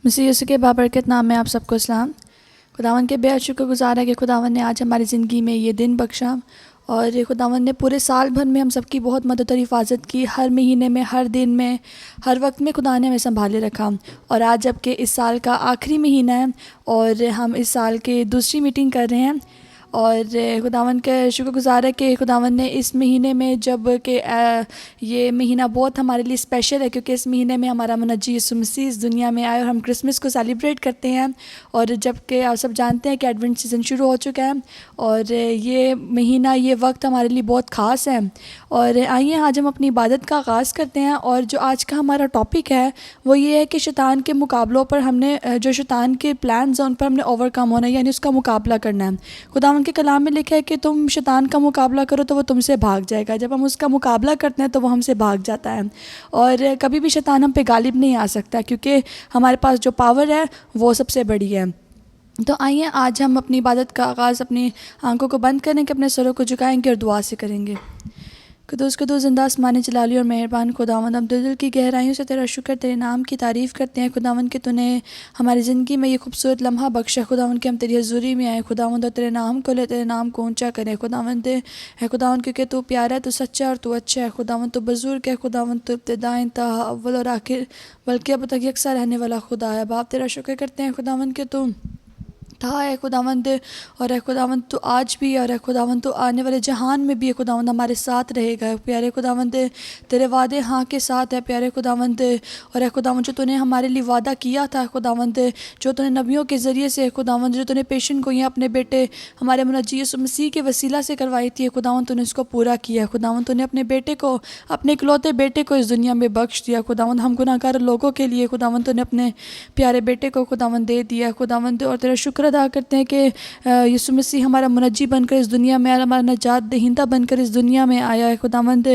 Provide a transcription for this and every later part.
मसीह यीशु के बाबरकत नाम में आप सबको सलाम। खुदावन के बेहद शुक्रगुज़ार है कि खुदावन ने आज हमारी ज़िंदगी में ये दिन बख्शा और खुदावन ने पूरे साल भर में हम सबकी बहुत मदद और हिफाजत की। हर महीने में, हर दिन में, हर वक्त में खुदा ने हमें संभाले रखा। और आज जबकि इस साल का आखिरी महीना है और हम इस साल की दूसरी मीटिंग कर रहे हैं और खुदावन के शुक्रगुज़ार है कि खुदावन ने इस महीने में जब कि ये महीना बहुत हमारे लिए स्पेशल है क्योंकि इस महीने में हमारा मुनज्जी यीशु मसीह इस दुनिया में आए और हम क्रिसमस को सेलिब्रेट करते हैं। और जबकि आप सब जानते हैं कि एडवेंट सीज़न शुरू हो चुका है और ये महीना, ये वक्त हमारे लिए बहुत ख़ास है। और आइए आज हम अपनी इबादत का आगाज़ करते हैं। और जो आज का हमारा टॉपिक है वो ये है कि शैतान के मुकाबलों पर हमने, जो शैतान के प्लान्स हैं उन पर हमने ओवरकम होना है, यानी उसका मुकाबला करना है। खुदा उनके कलाम में लिखा है कि तुम शैतान का मुकाबला करो तो वो तुमसे भाग जाएगा। जब हम उसका मुकाबला करते हैं तो वो हमसे भाग जाता है और कभी भी शैतान हम पे गालिब नहीं आ सकता क्योंकि हमारे पास जो पावर है वो सबसे बड़ी है। तो आइए आज हम अपनी इबादत का आगाज़ अपनी आंखों को बंद करने के, अपने सरों को झुकाएंगे और दुआ से करेंगे। कुदूस कुदूस जिंदा आसमानी जलाली और मेहरबान खुदावंद, हम दिल की गहराइयों से तेरा शुक्र, तेरे नाम की तारीफ़ करते हैं खुदावंद कि तूने हमारी ज़िंदगी में ये खूबसूरत लम्हा बख्शा खुदावंद कि हम तेरी हजूरी में आए खुदावंद और तेरे नाम को ले, तेरे नाम को ऊंचा करें खुदावंद है खुदावंद, क्योंकि तू प्यारा है, तू सच्चा और तू अच्छा है खुदावंद, तू बुजुर्ग है खुदावंद, तू इब्तिदा इंतहा अव्वल और आखिर बल्कि अब तक यकसा रहने वाला खुदा है। बाप तेरा शुक्र करते हैं खुदावंद कि तू था है खुदावंद और है खुदावंद तू आज भी, और है खुदावंद तू आने वाले जहान में भी है खुदावंद हमारे साथ रहेगा। प्यारे खुदावंद तेरे वादे हाँ के साथ है प्यारे खुदावंद। और है खुदावंद जो तूने हमारे लिए वादा किया था खुदावंद, जो तूने नबियों के ज़रिए से खुदावंद, जो तूने पेशन गोइयाँ अपने बेटे हमारे मुनज्जी यीशु मसीह के वसीला से करवाई थी खुदावंद, तूने उसको पूरा किया खुदावंद। तूने अपने बेटे को, अपने इकलौते बेटे को इस दुनिया में बख्श दिया खुदावंद। हम गुनाहगार लोगों के लिए खुदावंद तूने अपने प्यारे बेटे को खुदावंद दे दिया खुदावंद। और तेरा शुक्र अदा करते हैं कि यीशु मसीह हमारा मुनज्जी बनकर इस दुनिया में आया, हमारा नजात दहिंदा बनकर इस दुनिया में आया है खुदावंद।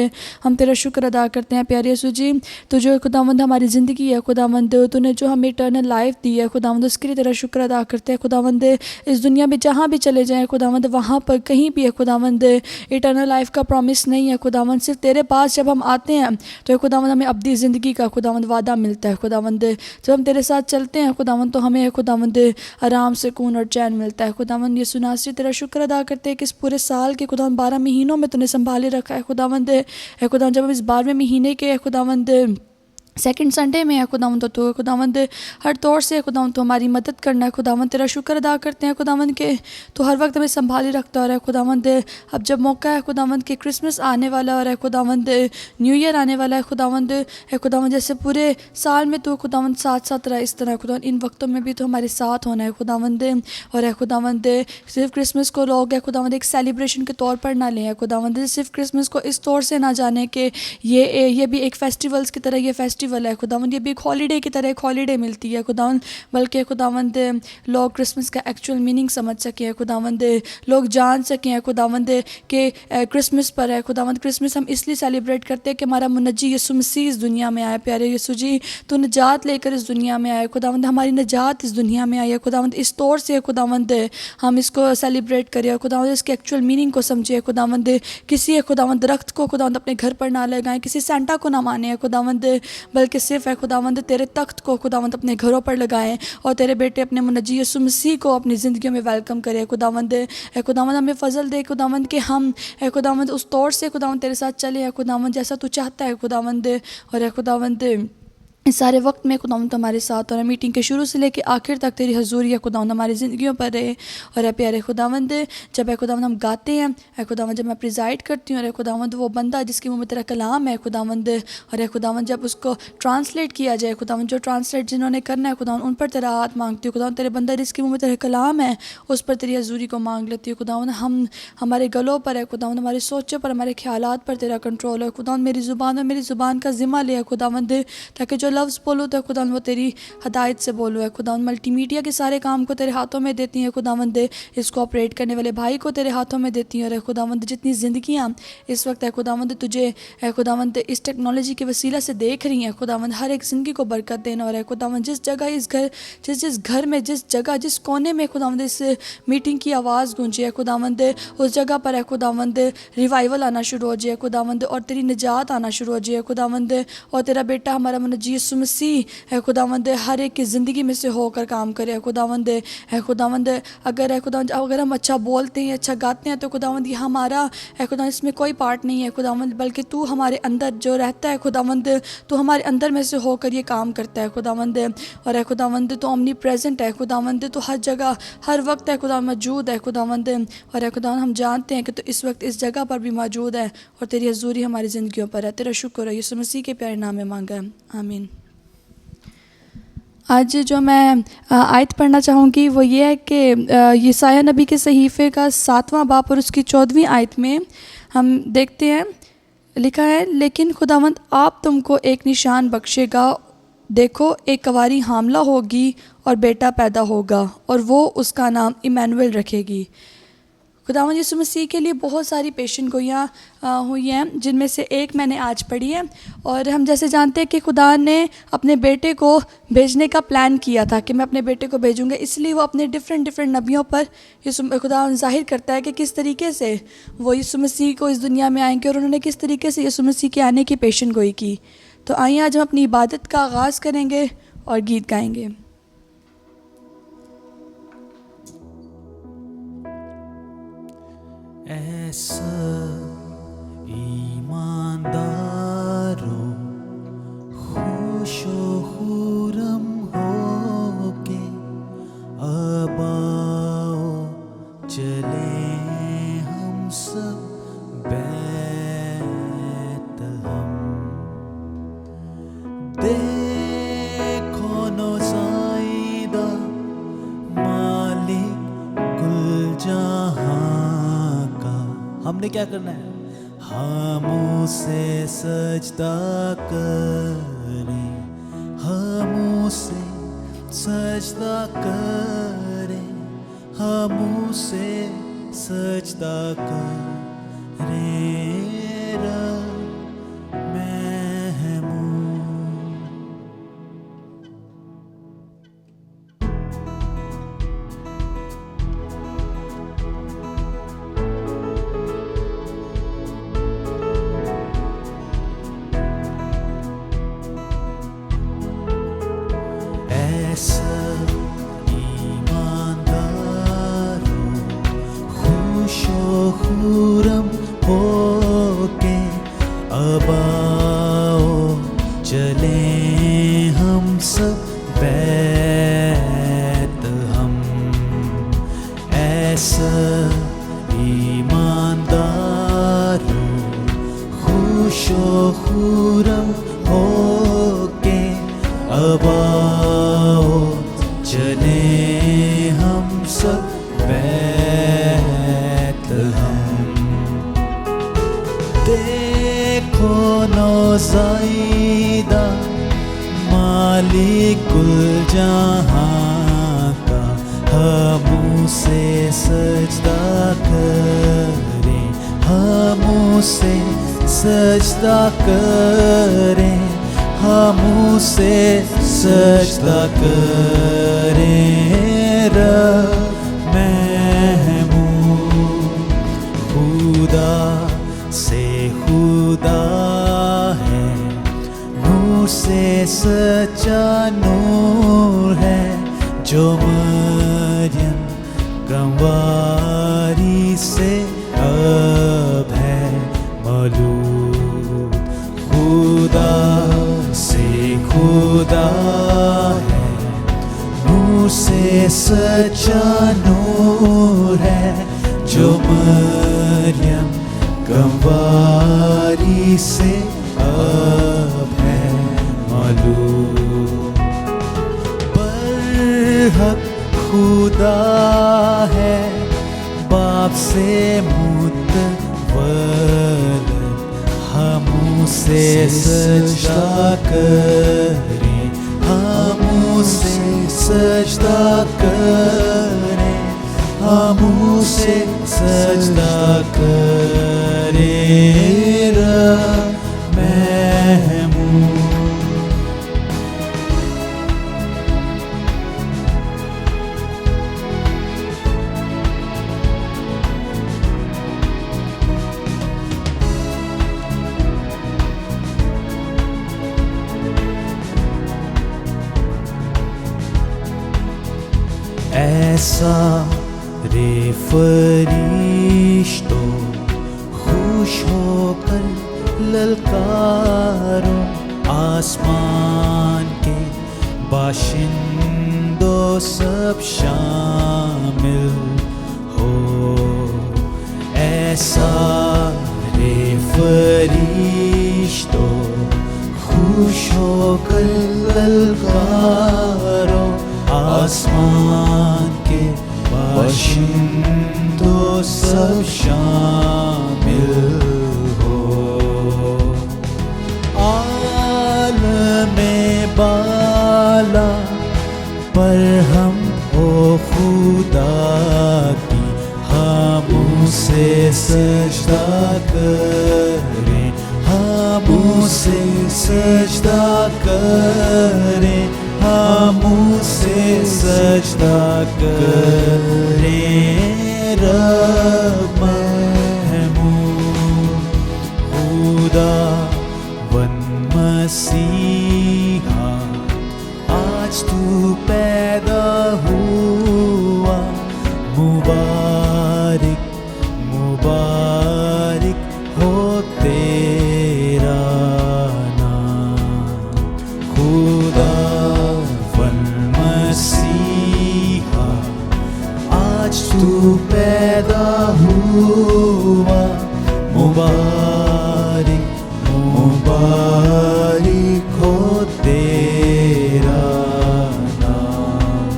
हम तेरा शुक्र अदा करते हैं प्यारे यीशु जी, तो जो खुदावंद हमारी ज़िंदगी है खुदावंद, तूने जो हमें इटर्नल लाइफ दी है खुदावंद, उसके लिए तेरा शुक्र अदा करते हैं खुदावंद। इस दुनिया में जहाँ भी चले जाएँ खुदावंद, वहाँ पर कहीं भी है खुदावंद इटर्नल लाइफ का प्रॉमिस नहीं है खुदावंद। सिर्फ तेरे पास जब हम आते हैं तो खुदावंद हमें अब्दी ज़िंदगी का खुदावंद वादा मिलता है खुदावंद। जब हम तेरे साथ चलते हैं खुदावंद तो हमें खुदावंद आराम, सुकून और चैन मिलता है खुदावंद। यीशु नासरी तेरा शुक्र अदा करते हैं कि इस पूरे साल के खुदावंद 12 महीनों में तूने संभाले रखा है खुदावंद। है खुदावंद जब हम इस 12वें महीने के खुदावंद सेकंड संडे में है खुदावंद, तो खुदावंद हर तौर से खुदावंद तो हमारी मदद करना है खुदावंद। तेरा शुक्र अदा करते हैं खुदावंद के तो हर वक्त हमें संभाले रखता और है खुदावंद। अब जब मौका है खुदावंद कि क्रिसमस आने वाला और है खुदावंद न्यू ईयर आने वाला है खुदावंद, है खुदावंद जैसे पूरे साल में तो खुदावंद साथ साथ रहा, इस तरह खुदावंद इन वक्तों में भी तो हमारे साथ होना है खुदावंद। और है खुदावंद सिर्फ क्रिसमस को लोग है खुदावंद एक सेलिब्रेशन के तौर पर ना लें खुदावंद, सिर्फ क्रिसमस को इस तौर से ना जाने कि ये भी एक फेस्टिवल्स की तरह ये फेस्टिवल है खुदावंद, ये भी एक हॉलीडे की तरह एक हॉलीडे मिलती है खुदावंद, बल्कि खुदावंद लोग क्रिसमस का एक्चुअल मीनिंग समझ सकें खुदावंद, लोग जान सकें खुदावंद कि क्रिसमस पर है खुदावंद। क्रिसमस हम इसलिए सेलिब्रेट करते हैं कि हमारा मुनज्जी यीशु मसीह इस दुनिया में आया। प्यारे यीशु जी, तू निजात लेकर इस दुनिया में आया खुदावंद, हमारी निजात इस दुनिया में आई है खुदावंद। इस तौर से खुदावंद हम इसको सेलिब्रेट करें खुदावंद, इसके एक्चुअल मीनिंग को समझे खुदावंद। किसी खुदावंद दरख्त को खुदावंद अपने घर पर ना लगाएं, किसी सेंटा को ना माने खुदावंद, बल्कि सिर्फ है खुदावंद तेरे तख्त को खुदावंद अपने घरों पर लगाएं और तेरे बेटे अपने मुनज्जी यीशु मसीह को अपनी ज़िंदगियों में वेलकम करें खुदावंद। है खुदावंद हमें फजल दे खुदावंद कि हम है खुदावंद उस तौर से खुदावंद तेरे साथ चले हैं खुदावंद जैसा तू चाहता है खुदावंद। और है खुदावंद इस सारे वक्त में खुदावंद हमारे साथ और मीटिंग के शुरू से लेकर आखिर तक तेरी हजूरी है खुदावंद हमारी ज़िंदगियों पर रहे। और है प्यारे खुदावंद जब है खुदावंद हम गाते हैं, है खुदावंद जब मैं प्रिजाइड करती हूँ, और है खुदावंद वो बंदा जिसके मुँह में तेरा कलाम है खुदावंद, और है खुदावंद जब उसको ट्रांसलेट किया जाए खुदावंद, जो ट्रांसलेट जिन्होंने करना है खुदावंद उन पर तेरा हाथ मांगती हूँ खुदावंद। तेरे बंदा जिसके मुँह में तेरा कलाम है उस पर तेरी हजूरी को मांग लेती हूँ खुदावंद। हम हमारे गलों पर है खुदावंद, हमारे सोचों पर, हमारे ख्यालात पर तेरा कंट्रोल है खुदावंद। मेरी ज़ुबान और मेरी ज़ुबान का ज़िम्मा ले खुदावंद, ताकि जो लफ्ज़ बोलो तो खुदावंद वो तेरी हदायत से बोलो है खुदावंद। मल्टीमीडिया के सारे काम को तेरे हाथों में देती हैं खुदावंद, इसको ऑपरेट करने वाले भाई को तेरे हाथों में देती हैं। और खुदावंद जितनी ज़िंदगियाँ इस वक्त है खुदावंद तुझे है खुदावंद इस टेक्नोलॉजी के वसीला से देख रही हैं खुदावंद, हर एक ज़िंदगी को बरकत देना। और है खुदावंद जिस जगह इस घर, जिस घर में, जिस जगह, जिस कोने में खुदावंद इस मीटिंग की आवाज़ गूंजी है खुदावंद, उस जगह पर है खुदावंद रिवाइवल आना शुरू हो जाए खुदावंद, और तेरी निजात आना शुरू हो जाए खुदावंद। और तेरा बेटा हमारा मुनज्जी यीशु मसीह है खुदावंद हर एक की ज़िंदगी में से होकर काम करे। खुदावंद है खुदावंद अगर हम अच्छा बोलते हैं, अच्छा गाते हैं, तो खुदावंद ये हमारा है खुदावंद इसमें कोई पार्ट नहीं है खुदावंद, बल्कि तू हमारे अंदर जो रहता है खुदावंद, तू हमारे अंदर में से होकर ये काम करता है खुदावंद। और है खुदावंद तो ओमनी प्रेजेंट है खुदावंद, तो हर जगह हर वक्त है खुदा मौजूद है खुदावंद। और है खुदावंद हम जानते हैं कि तो इस वक्त इस जगह पर भी मौजूद है और तेरी हजूरी हमारी ज़िंदगियों पर है। तेरा शुक्र है, यीशु मसीह के प्यारे नाम में मांगा है, आमीन। आज जो मैं आयत पढ़ना चाहूँगी वो ये है कि यशायाह नबी के सहीफ़े का 7वां बाब और उसकी 14वीं आयत में हम देखते हैं, लिखा है, लेकिन खुदावंद आप तुमको एक निशान बख्शेगा, देखो एक कंवारी हामला होगी और बेटा पैदा होगा और वो उसका नाम इमैनुएल रखेगी। खुदावंद यीशु मसीह के लिए बहुत सारी पेशन गोइयाँ हुई हैं, जिनमें से एक मैंने आज पढ़ी है। और हम जैसे जानते हैं कि खुदा ने अपने बेटे को भेजने का प्लान किया था कि मैं अपने बेटे को भेजूँगा, इसलिए वो अपने डिफरेंट नबियों पर खुदा जाहिर करता है कि किस तरीके से वो यीशु मसीह को इस दुनिया में आएंगे और उन्होंने किस तरीके से यीशु मसीह के आने की पेशन गोई की। तो आइए आज हम अपनी इबादत का आगाज़ करेंगे और गीत गाएंगे। ऐसा ईमानदारों खुशो खुरम होके अब आओ चले हम सब बैतलहम। देखो नौज़ाइदा मालिक कुल जहां का, हमने क्या करना है? हम उसे सजदा करें, हम उसे सजदा करें, हम उसे सजदा करें। रब महमूद ऐसा ईमानदारों खुशो खुरम होके अब आओ चले हम सब बैतलहम। ऐसा ईमानदारों खुशो खुरम होके अब आओ चले हम सब बैतलहम। देखो नौज़ाइदा मालिक कुल जहां का, हम उसे सजदा करें, हम उसे सजदा करें, हम उसे सजदा करें। रब महमूद खुदा से खुदा है, नूर से सच्चा नूर है, जो मरियम कंवारी से अब है मौलूद। खुदा से खुदा है, नूर से सच्चा नूर है, जो मरियम कंवारी से अब है मालूम। बरहक खुदा है बाप से मुतवल्लद, हम उसे सजदा करें, हम उसे सजदा करें, हम उसे सजदा करें। रब महमूद सारे फरिश्तों खुश होकर ललकारो, आसमान के बाशिंदों सब शामिल हो। ऐसा रे फरिश्तों खुश होकर ललकारो, आसमान के बाशिंदों सब शामिल हो। आलमे बाला पर हम ओ खुदा की हम उसे सजदा करें, हम उसे सजदा करें, हम उसे सजदा करें। रब महमूद खुदा वन मसीहा, आज तू पैदा हुआ, मुबारक मुबारक हो तेरा नाम। खुदा वन मसीहा, आज तू पैदा हुआ, मुबारक मुबारक हो तेरा नाम।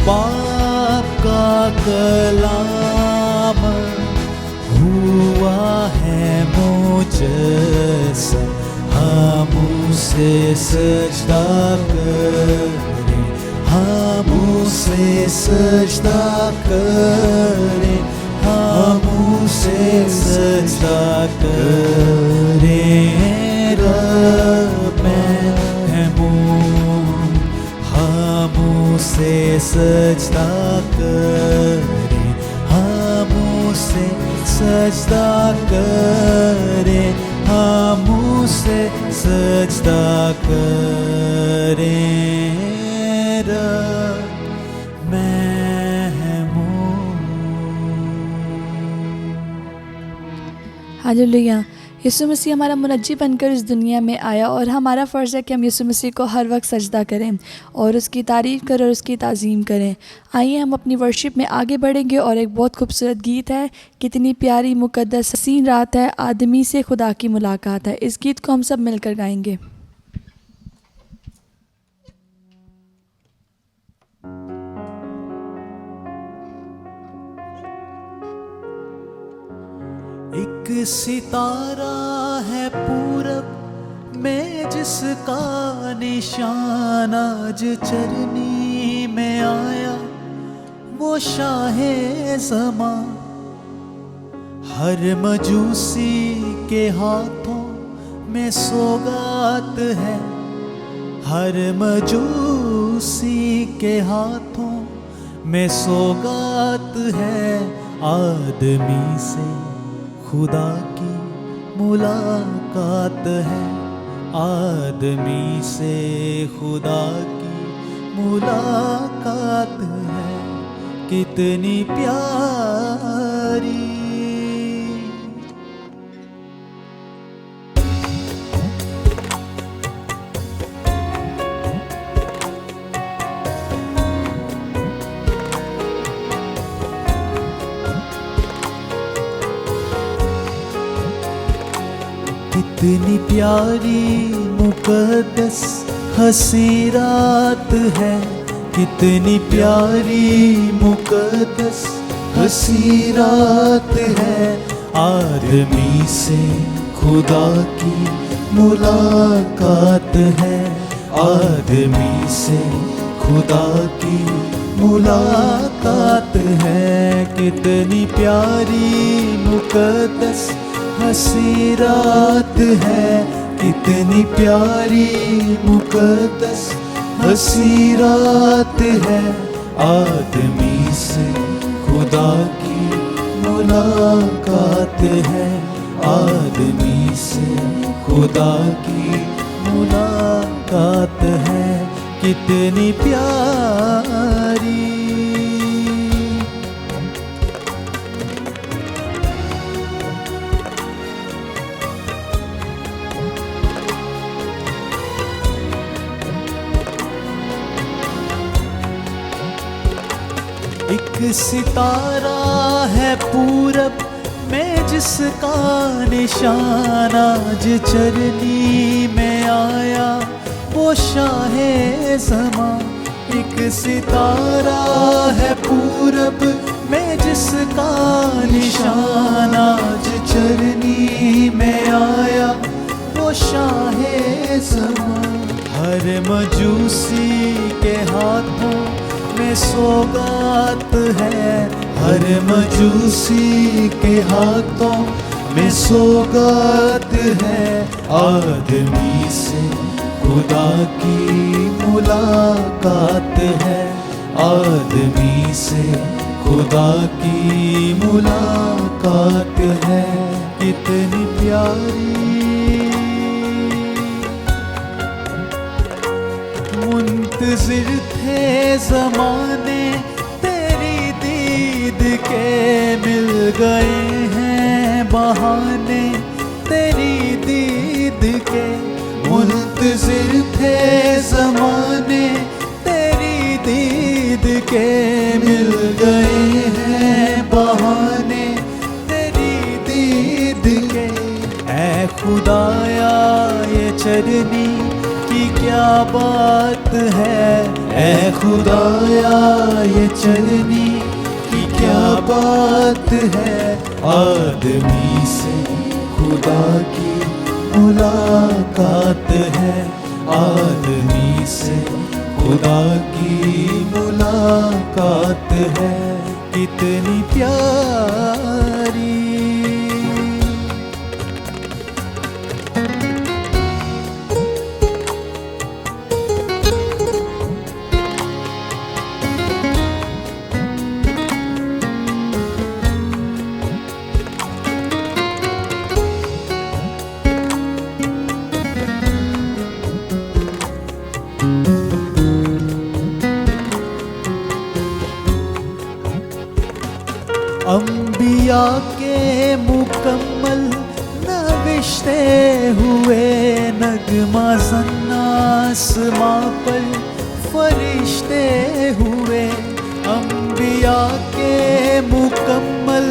बाप का कलाम हुआ है मुजस्सम, हम उसे सजदा करें, हम उसे सजदा करें, हम उसे सजदा करें। रब महमूद हम उसे सजदा करें, हम उसे सजदा करें, हम उसे सजदा करें। रब हालेलुया। यीशु मसीह हमारा मुनज्जी बनकर इस दुनिया में आया और हमारा फ़र्ज़ है कि हम यीशु मसीह को हर वक्त सजदा करें और उसकी तारीफ़ करें और उसकी ताज़ीम करें। आइए हम अपनी वर्शिप में आगे बढ़ेंगे और एक बहुत खूबसूरत गीत है, कितनी प्यारी मुक़द्दस हसीन रात है, आदमी से खुदा की मुलाकात है। इस गीत को हम सब मिलकर गाएंगे। एक सितारा है पूरब में जिसका निशान आज चरनी में आया, वो शाहे ज़मां। हर मजूसी के हाथों में सौगात है, हर मजूसी के हाथों में सौगात है। आदमी से खुदा की मुलाकात है, आदमी से खुदा की मुलाकात है, कितनी प्यारी। कितनी प्यारी मुक़द्दस हसी रात है, कितनी प्यारी मुक़द्दस हसी रात है। आदमी से खुदा की मुलाकात है, आदमी से खुदा की मुलाकात है। कितनी प्यारी मुक़द्दस हसी रात है, कितनी प्यारी मुक़द्दस हसी रात है। आदमी से खुदा की मुलाकात है, आदमी से खुदा की मुलाकात है, कितनी प्यारी। सितारा है पूरब में जिसका निशान आज चरनी में आया वो शाहे ज़मा। एक सितारा है पूरब में जिसका निशान आज चरनी में आया वो शाहे ज़मा। हर मजूसी के हाथों में सौगात है, हर मजूसी के हाथों में सौगात है। आदमी से खुदा की मुलाकात है, आदमी से खुदा की मुलाकात है। कितनी प्यारी मुंतज़िर थे ज़माने तेरी दीद के, मिल गए हैं बहाने तेरी दीद के। मुंतज़िर थे ज़माने तेरी दीद के, मिल गए हैं बहाने तेरी दीद के। ऐ खुदाया ये चरनी की क्या बात है, ऐ खुदाया ये चरनी की क्या बात है। आदमी से खुदा की मुलाकात है, आदमी से खुदा की मुलाकात है। कितनी प्यारी अंबिया के मुकम्मल नविश्ते हुए नगमा ज़न्नासमां पर फरिश्ते हुए। अंबिया के मुकम्मल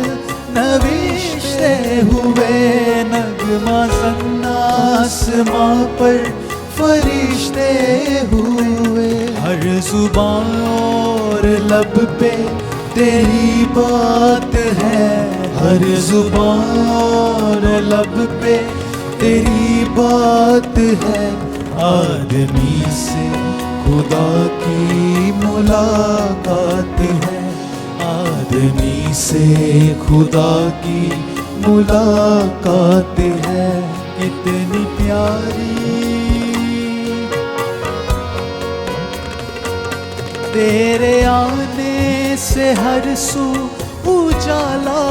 नविश्ते हुए नगमा ज़न्नासमां पर फरिश्ते हुए। हर ज़ुबान और लब पे तेरी बात है, हर ज़ुबान और लब पे तेरी बात है। आदमी से खुदा की मुलाकात है, आदमी से खुदा की मुलाकात है। कितनी प्यारी तेरे आने से हर सू उजाला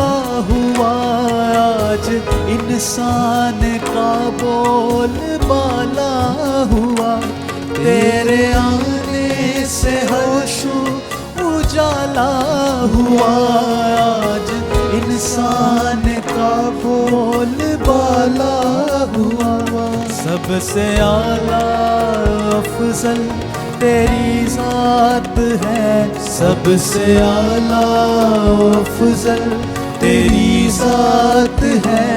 हुआ, आज इंसान का बोल बाला हुआ। तेरे आने से हर सू उजाला हुआ, आज इंसान का बोल बाला हुआ। सबसे आला अफजल तेरी ज़ात है, सबसे आला अफजल तेरी ज़ात है।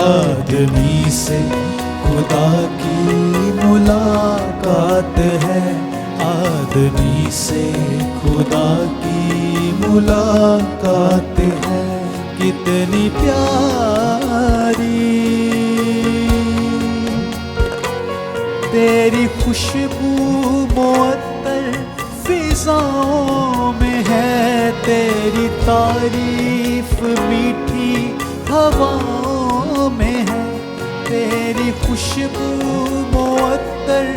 आदमी से खुदा की मुलाकात है, आदमी से खुदा की मुलाकात है। कितनी प्यारी तेरी खुशबू मुअत्तर फिज़ाओं में है, तेरी तारीफ मीठी हवाओं में है। तेरी खुशबू मुअत्तर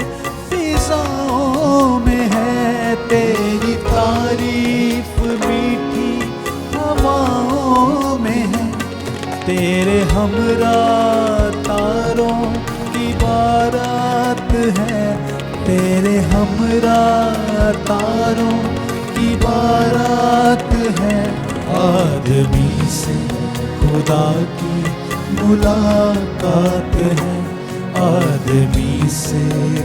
फिज़ाओं में है, तेरी तारीफ मीठी हवाओं में है। तेरे हमरा तारों की बारात है, तेरे हमरा तारों की बारात है। आदमी से खुदा की मुलाकात है, आदमी से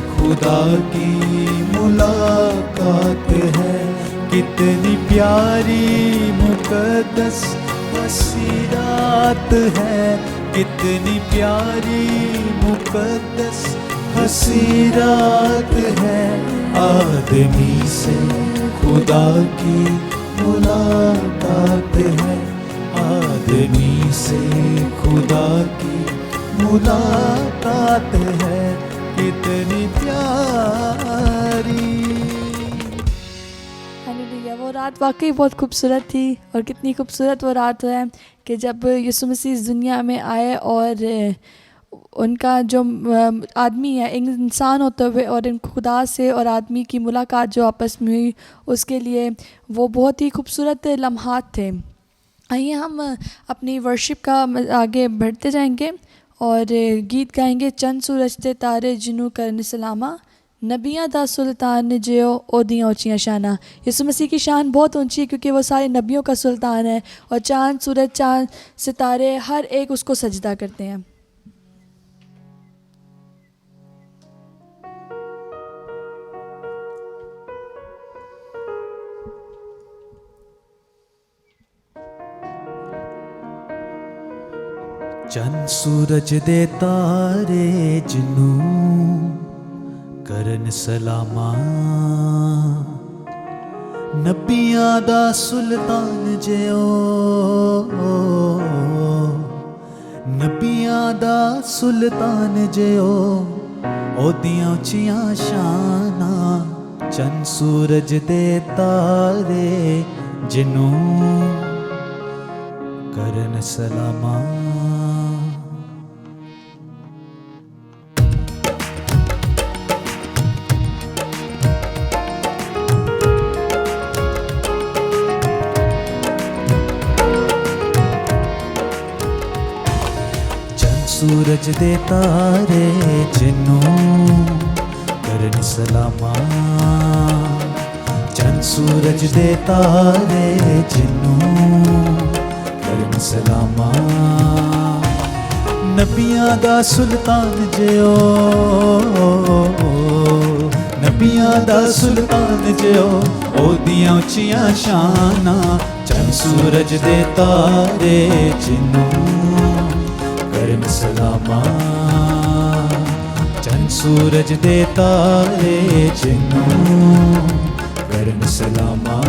खुदा की मुलाकात है। कितनी प्यारी मुकद्दस हसी रात है, कितनी प्यारी मुकद्दस हसी रात है। आदमी से खुदा की मुलाकात है, आदमी से खुदा की मुलाकात है, कितनी प्यारी। हालेलुया। वो रात वाकई बहुत खूबसूरत थी, और कितनी खूबसूरत वो रात है कि जब यीशु मसीह इस दुनिया में आए और उनका जो आदमी है, एक इंसान होते हुए और इन खुदा से और आदमी की मुलाकात जो आपस में हुई, उसके लिए वो बहुत ही खूबसूरत लम्हात थे। आइए हम अपनी वर्शिप का आगे बढ़ते जाएंगे और गीत गाएंगे। चंद सूरज ते तारे जिन्हों करन सलामा, नबियाँ दा सुल्तान जियो ओदियाँ ऊँचियाँ शाना। यीशु मसीह की शान बहुत ऊंची है क्योंकि वो सारे नबियों का सुल्तान है, और चांद सूरज चांद सितारे हर एक उसको सजदा करते हैं। चंद सूरज दे तारे जिन्हों करन सलामा, नबियां दा सुल्तान जियो, नबियां दा सुल्तान जियो ओदियां उचियां शाना। चंद सूरज दे तारे जिन्हों करन सलामा। सूरज दे तारे जिन्हों करन सलामा, चंद सूरज दे तारे जिन्हों करन सलामा। नबियां दा सुल्तान जियो, नबियां दा सुल्तान जियो ओदियां उचियां शाना। चंद सूरज दे तारे जिन्हों करन सलामा, चंद सूरज दे तारे जिन्हों करन सलामा।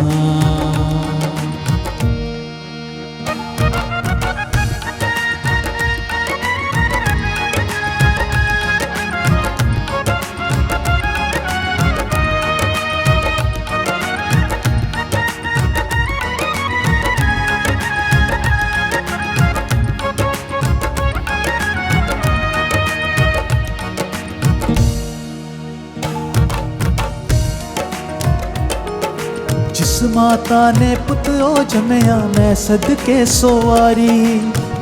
जिस माता ने पुत ओ जमया मैं सदके सोवारी,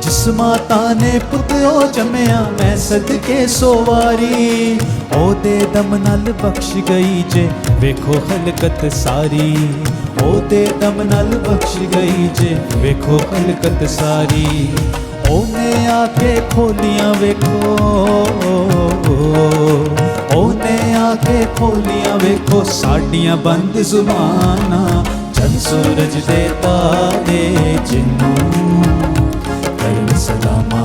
जिस माता ने पुत ओ जमया मैं सदके सोवारी। ओ दे दम नाल बख्श गई जे वेखो खलकत सारी, ओ दे दम नाल बख्श गई जे वेखो खलकत सारी। ओ ने आके खोलियां वेखो, ओ ने आके खोलियां वेखो साडियां बंद जुबाना। चंद सूरज दे तारे जिन्हों करन सलामा,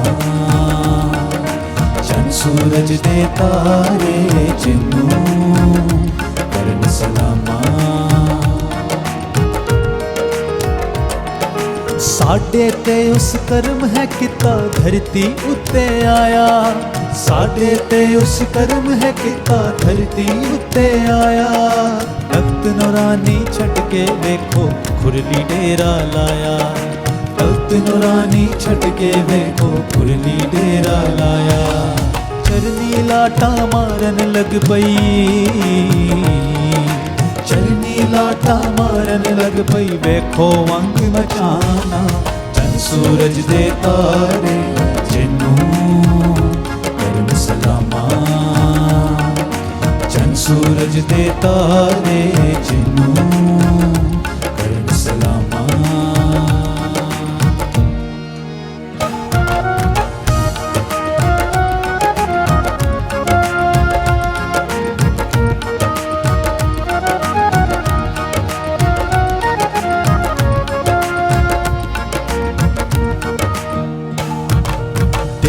चंद सूरज दे तारे जिन्हों करन सलामा। साडे ते उस कर्म है किता धरती उत्ते आया, साडे ते उस कर्म है किता धरती उत्ते आया। तख्त नूरानी छट के वेखो खुरली डेरा लाया, तख्त नूरानी छट के वेखो खुरली डेरा लाया। चरनी लाटा मारन लग पई, चरनी लाटा मारन लग पई वेखो वंग मचाना। चंद सूरज दे तारे जिन्हों करन सलामा, चंद सूरज दे तारे जिन्हों करन सलामा।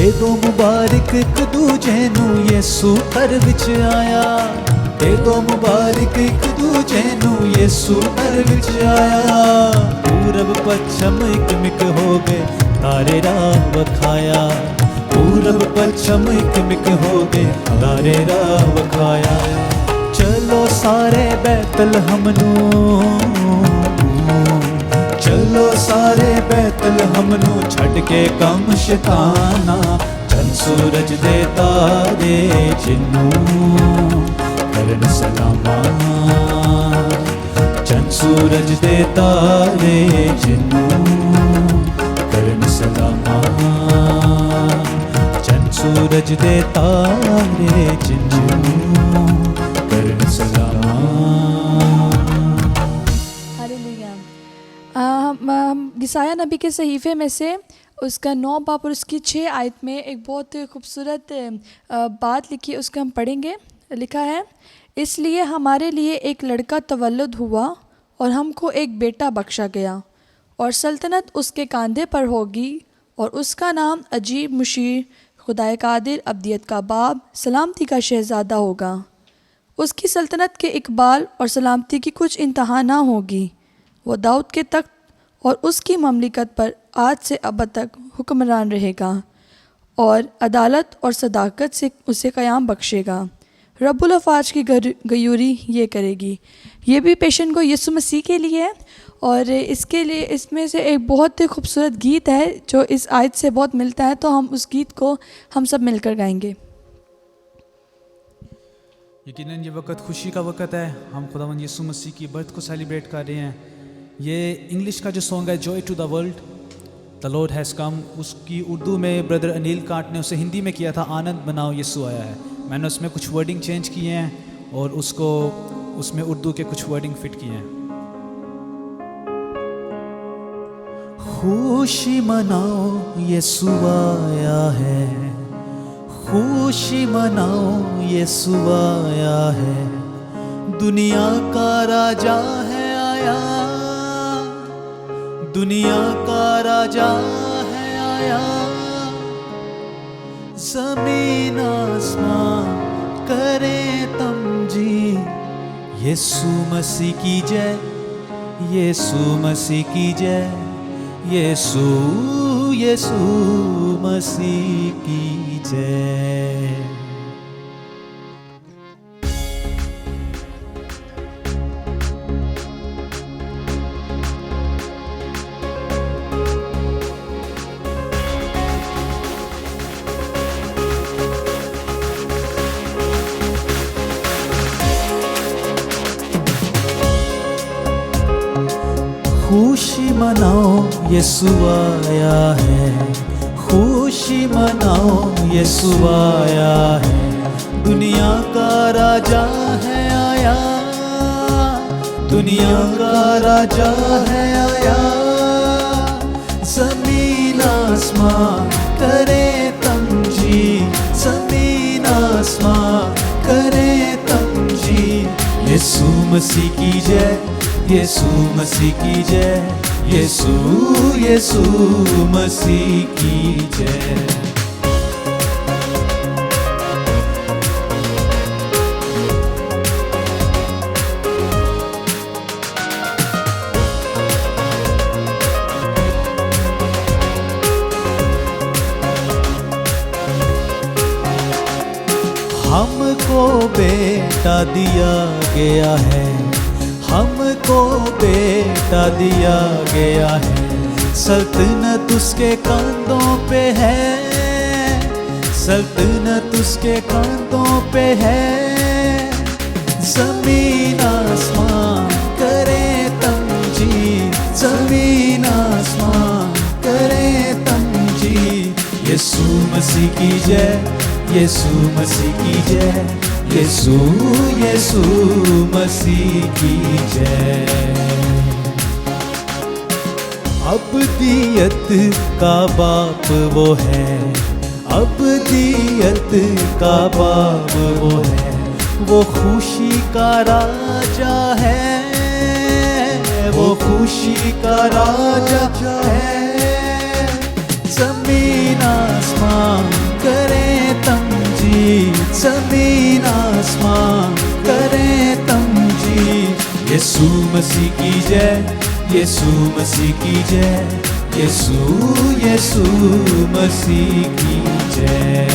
दे दो मुबारक एक दूजे नू यीशु घर विच आया, दे दो मुबारक एक दूजे नू यीशु घर विच आया। पूरब पश्चिम एक मिक हो गए तारे राह वखाया, पूरब पश्चिम एक मिक हो गए तारे राह वखाया। चलो सारे बैतलहम नू, चलो सारे बैतलहम नू छड़ के कम शैताना, चंद सूरज दे तारे जिन्नू करन सलामा, चंद सूरज दे तारे जिन्नू करन सलामा, चंद सूरज दे तारे जिन्नू करन सलामा। यशायाह नबी के सहीफ़े में से उसका 9 बाब और उसकी 6 आयत में एक बहुत खूबसूरत बात लिखी, उसको हम पढ़ेंगे। लिखा है, इसलिए हमारे लिए एक लड़का तवल्लुद हुआ और हमको एक बेटा बख्शा गया, और सल्तनत उसके कांधे पर होगी, और उसका नाम अजीब, मुशीर, खुदाए कादिर, अब्दियत का बाब, सलामती का शहज़ादा होगा। उसकी सल्तनत के इकबाल और सलामती की कुछ इंतहा ना होगी। वो दाऊद के तख्त और उसकी ममलिकत पर आज से अब तक हुक्मरान रहेगा, और अदालत और सदाकत से उसे क़याम बख्शेगा। रब्बुल अफ़वाज की गयूरी ये करेगी। ये भी पेशन को यीशु मसीह के लिए है, और इसके लिए इसमें से एक बहुत ही खूबसूरत गीत है जो इस आयत से बहुत मिलता है, तो हम उस गीत को हम सब मिलकर गाएंगे। यकीनन ये वक्त खुशी का वक्त है, हम खुदावंद यीशु मसीह की बर्थ को सेलिब्रेट कर रहे हैं। ये इंग्लिश का जो सॉन्ग है joy to the world, the lord has come, उसकी उर्दू में ब्रदर अनिल कांट ने उसे हिंदी में किया था, आनंद मनाओ यीशु आया है। मैंने उसमें कुछ वर्डिंग चेंज किए हैं और उसको उसमें उर्दू के कुछ वर्डिंग फिट किए हैं। खुशी मनाओ यीशु आया है, खुशी मनाओ यीशु आया है, दुनिया का राजा है आया, दुनिया का राजा है आया। ज़मीन आसमां करें तमजीद यीशु मसीह की जय, यीशु मसीह की जय, यीशु यीशु मसीह की जय। खुशी मनाओ यीशु आया है, खुशी मनाओ यीशु आया है, दुनिया का राजा है आया, दुनिया का राजा है आया। ज़मीन आसमां करे तमजीद, ज़मीन आसमां करे तमजीद यीशु मसीह की जय, यीशु मसीह की जय, यीशु यीशु मसीह की जय। हमको बेटा दिया गया है, हमको बेटा दिया गया है, सल्तनत उसके कांधों पे है, सल्तनत उसके कांधों पे है। ज़मीन आसमां करे तमजीद, ज़मीन आसमां करे तमजीद यीशु मसीह की जय, यीशु मसीह की जय, यीशु यीशु मसीह की जय। अब्दियत का बाप वो है, अब्दियत का बाप वो है, वो खुशी का राजा है, वो खुशी का राजा है। ज़मीन आसमां ज़मीन आसमान करें तमजीद। यीशु मसीह की जय, यीशु मसीह की जय, यीशु मसीह की जय।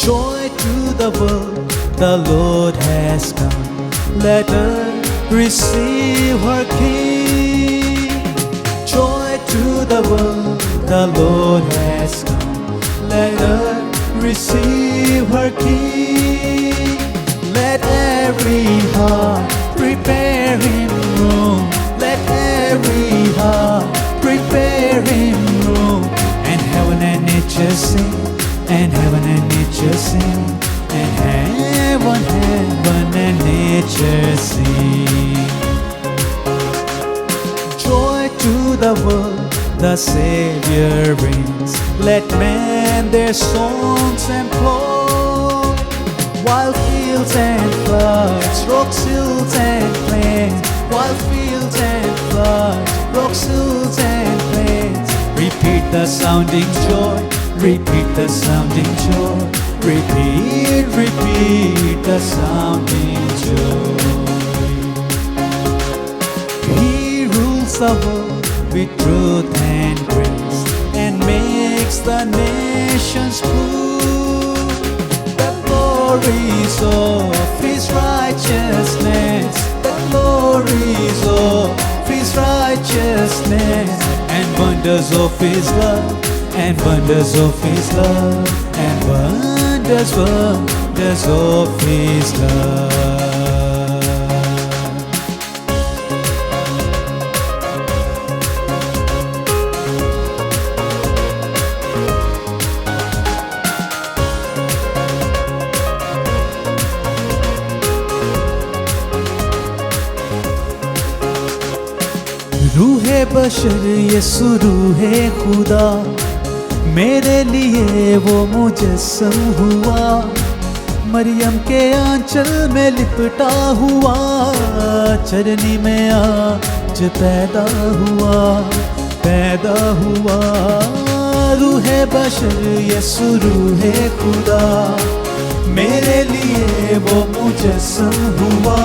Joy to the world, the Lord has come. Let earth receive her King. Joy to the world, the Lord has come. Let earth receive her King. Let every heart prepare him room. Let every heart prepare him room. And heaven and nature sing, and heaven and nature sing, and heaven and nature sing. Joy to the world, the Savior reigns. Let men their songs employ. While fields and floods, rocks, hills and plains. While fields and floods, rocks, hills and plains. Repeat the sounding joy, repeat the sounding joy. Repeat, repeat the sounding joy. He rules the world with truth and grace, and makes the nations prove the glories of his righteousness, the glories of his righteousness, and wonders of his love, and wonders of his love, and wonders of his love. रूहे बशर यीशु रूहे खुदा, मेरे लिए वो मुजस्सम हुआ। मरियम के आंचल में लिपटा हुआ, चरनी में आज पैदा हुआ, पैदा हुआ। रूहे बशर यीशु रूहे खुदा, मेरे लिए वो मुजस्सम हुआ।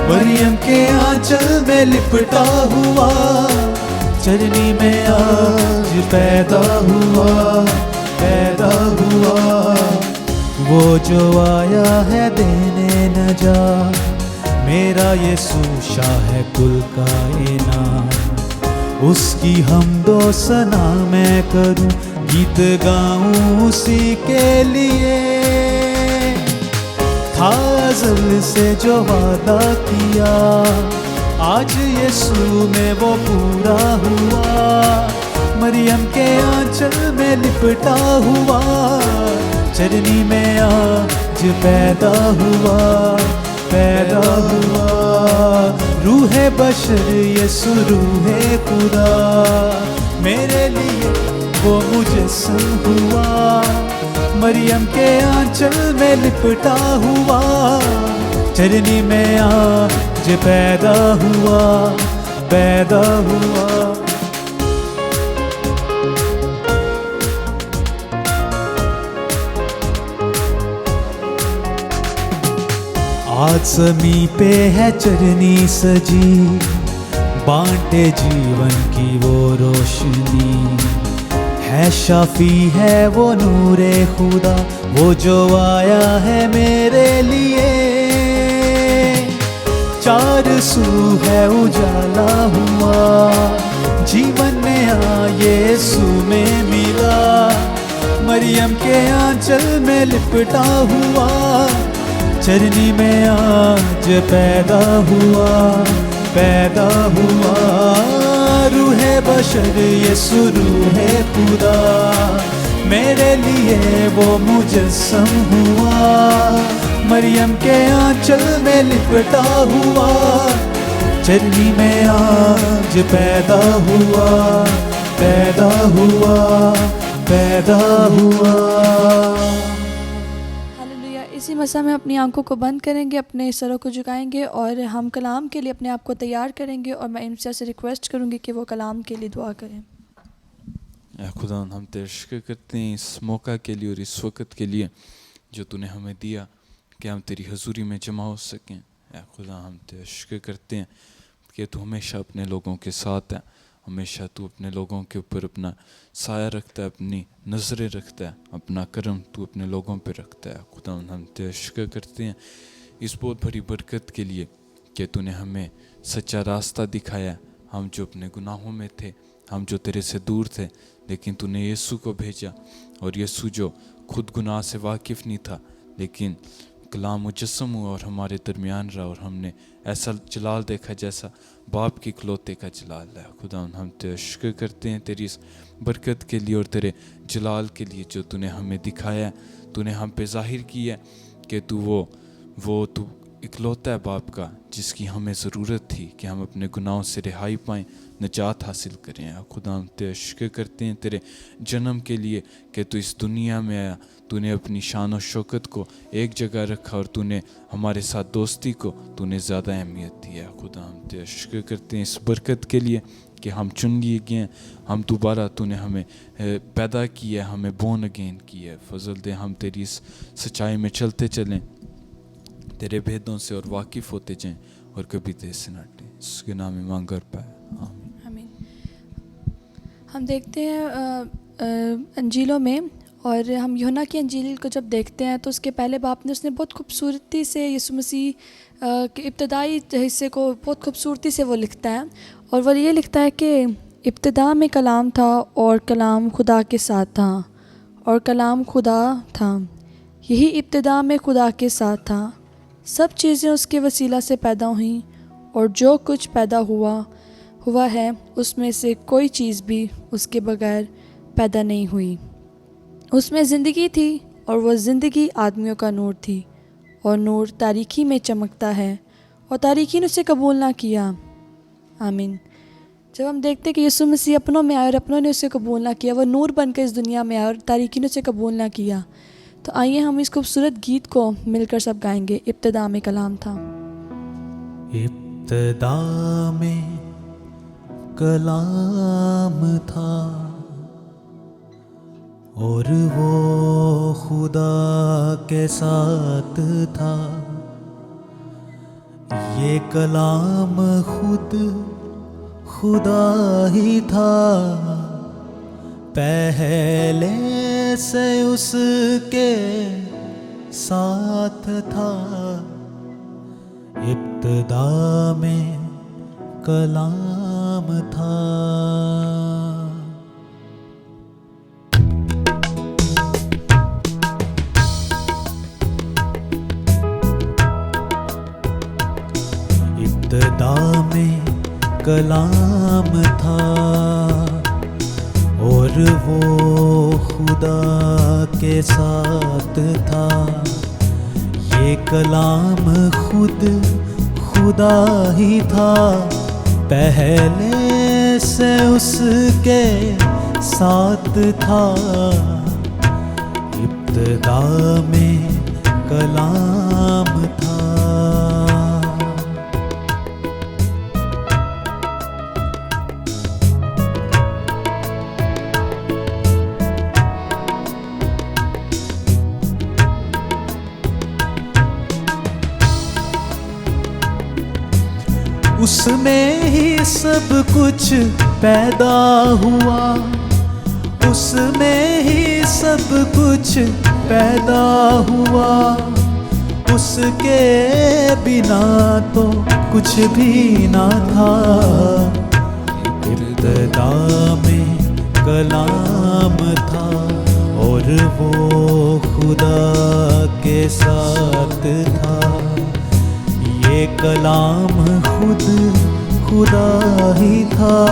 मरियम के आंचल में लिपटा हुआ, चरनी में आज पैदा हुआ, पैदा हुआ। वो जो आया है देने नजात, मेरा यीशु शाह कुल कायनात। उसकी हमदो सना मैं करूं, गीत गाऊं उसी के लिए। था अज़ल से जो वादा किया, आज यीशु में वो पूरा हुआ। मरियम के आंचल में लिपटा हुआ, चरनी में आज पैदा हुआ, पैदा हुआ। रूहे बशर यीशु रूहे खुदा, मेरे लिए वो मुजस्सम हुआ। मरियम के आंचल में लिपटा हुआ, चरनी में आज पैदा हुआ, पैदा हुआ। आज ज़मीं पे है चरनी सजी, बांटे जीवन की वो रोशनी। है शाफी है वो नूरे खुदा, वो जो आया है मेरे लिए। चार सू है उजाला हुआ, जीवन नया यीशु में मिला। मरियम के आंचल में लिपटा हुआ, चरनी में आज पैदा हुआ, पैदा हुआ। रूहे बशर यीशु रूहे खुदा, मेरे लिए वो मुजस्सम हुआ। मरियम के आंचल में लिपटा हुआ, चरनी में आज पैदा हुआ, पैदा हुआ, पैदा हुआ। हालेलुया। इसी मसा में अपनी आंखों को बंद करेंगे, अपने सरों को झुकाएंगे और हम कलाम के लिए अपने आप को तैयार करेंगे। और मैं इनसे रिक्वेस्ट करूंगी कि वो कलाम के लिए दुआ करें। ऐ खुदा हम तेरा शुक्र करते हैं इस मौका के लिए और इस वक्त के लिए जो तूने हमें दिया कि हम तेरी हजूरी में जमा हो सकें। ऐ खुदा हम तेरा शुक्र करते हैं कि तू हमेशा अपने लोगों के साथ है, हमेशा तू अपने लोगों के ऊपर अपना साया रखता है, अपनी नज़रें रखता है, अपना करम तू अपने लोगों पर रखता है। खुदा हम तेरा शुक्र करते हैं इस बहुत बड़ी बरकत के लिए कि तूने हमें सच्चा रास्ता दिखाया। हम जो अपने गुनाहों में थे, हम जो तेरे से दूर थे, लेकिन तूने यीशु को भेजा और यीशु जो खुद गुनाह से वाकिफ़ नहीं था लेकिन कलाम मुजस्सम हुआ और हमारे दरमियान रहा और हमने ऐसा जलाल देखा जैसा बाप की इकलौते का जलाल है। खुदा हम तेरा शुक्र करते हैं तेरी इस बरकत के लिए और तेरे जलाल के लिए जो तूने हमें दिखाया, तूने हम पे जाहिर किया कि तू वो तू इकलौता है बाप का जिसकी हमें ज़रूरत थी कि हम अपने गुनाहों से रिहाई पाएँ, निजात हासिल करें। खुदा हम तेरा शुक्र करते हैं तेरे जन्म के लिए कि तू इस दुनिया में आया, तूने अपनी शान और शौकत को एक जगह रखा और तूने हमारे साथ दोस्ती को तूने ज़्यादा अहमियत दी है। खुदा हम तेरा शुक्र करते हैं इस बरकत के लिए कि हम चुन लिए गए हैं, हम दोबारा तूने हमें पैदा किया, हमें बोर्न अगेन किया है। फजल दे हम तेरी इस सच्चाई में चलते चलें, तेरे भेदों से और वाकिफ़ होते जाएं और कभी तेरे से न हटें। इसके नाम में मांग कर पाए, आमीन। आमीन। हम देखते हैं अंजीलों में और हम यूहन्ना की अंजील को जब देखते हैं तो उसके पहले बाप ने उसने बहुत खूबसूरती से यीशु मसीह के इब्तदाई हिस्से को बहुत खूबसूरती से वो लिखता है और वो ये लिखता है कि इब्तिदा में कलाम था और कलाम खुदा के साथ था और कलाम खुदा था, यही इब्तिदा में खुदा के साथ था। सब चीज़ें उसके वसीला से पैदा हुईं और जो कुछ पैदा हुआ है उसमें से कोई चीज़ भी उसके बगैर पैदा नहीं हुई। उसमें ज़िंदगी थी और वह ज़िंदगी आदमियों का नूर थी और नूर तारीकी में चमकता है और तारीकी ने उसे कबूल ना किया। आमीन। जब हम देखते हैं कि यीशु मसीह अपनों में आए और अपनों ने उसे कबूल ना किया, वह नूर बनकर इस दुनिया में आया और तारीकी ने उसे कबूल ना किया, तो आइए हम इस खूबसूरत गीत को मिलकर सब गाएंगे। इब्तिदा में कलाम था। इब्तिदा में कलाम था और वो खुदा के साथ था, ये कलाम खुदा ही था, पहले से उसके साथ था। इब्तिदा में कलाम था। इब्तिदा में कलाम था और वो खुदा के साथ था, ये कलाम खुदा ही था, पहले से उसके साथ था। इब्तिदा में कलाम था। उसमें ही सब कुछ पैदा हुआ, उसमें ही सब कुछ पैदा हुआ, उसके बिना तो कुछ भी ना था। इब्तिदा में कलाम था और वो खुदा के साथ था, ये कलाम खुदा ही था,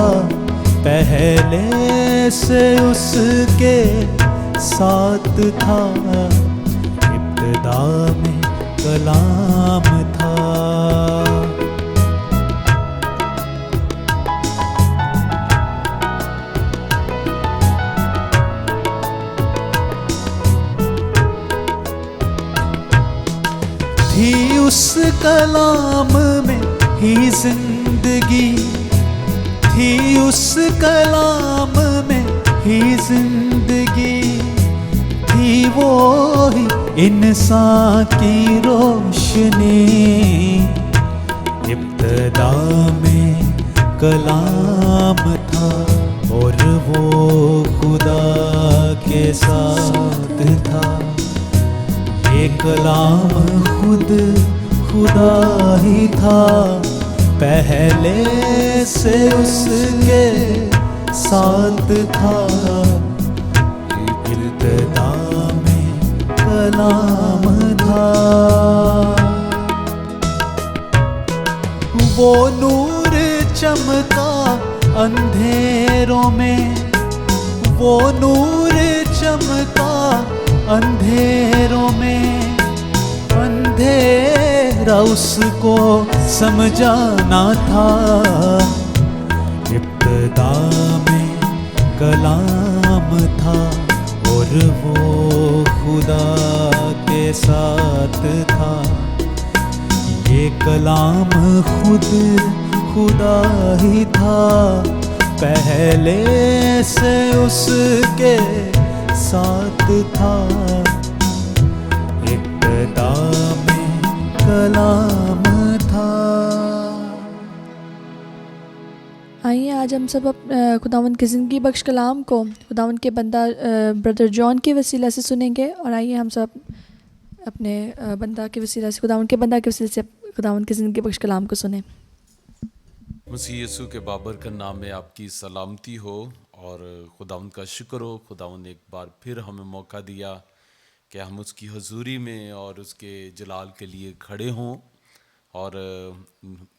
पहले से उसके साथ था। इब्तिदा में कलाम था। थी उस कलाम में ही जिंदगी, थी उस कलाम में ही इंसान की रोशनी, इब्तिदा में कलाम था और वो खुदा के साथ था। ये कलाम खुद खुदा ही था, पहले से उसके साथ था। इब्तिदा में कलाम था, वो नूर चमका अंधेरों में, वो नूर चमका अंधेरों में। अंधेरा उसको समझाना था, इब्तिदा में कलाम था और वो खुदा के साथ था। ये कलाम खुद खुदा ही था, पहले से उसके साथ था। इब्तिदा में कलाम था। आइए आज हम सब खुदावंद की ज़िंदगी बख्श कलाम को खुदावंद के बंदा ब्रदर जॉन के वसीला से सुनेंगे। और आइए हम सब अपने बंदा के वसीला से, खुदावंद के बंदा के वसीले से खुदावंद की ज़िंदगी बख्श कलाम को सुने। मसीह यीशु के बाबरकत नाम में आपकी सलामती हो और खुदावंद का शुक्र हो। खुदावंद ने एक बार फिर हमें मौका दिया कि हम उसकी हजूरी में और उसके जलाल के लिए खड़े हों। और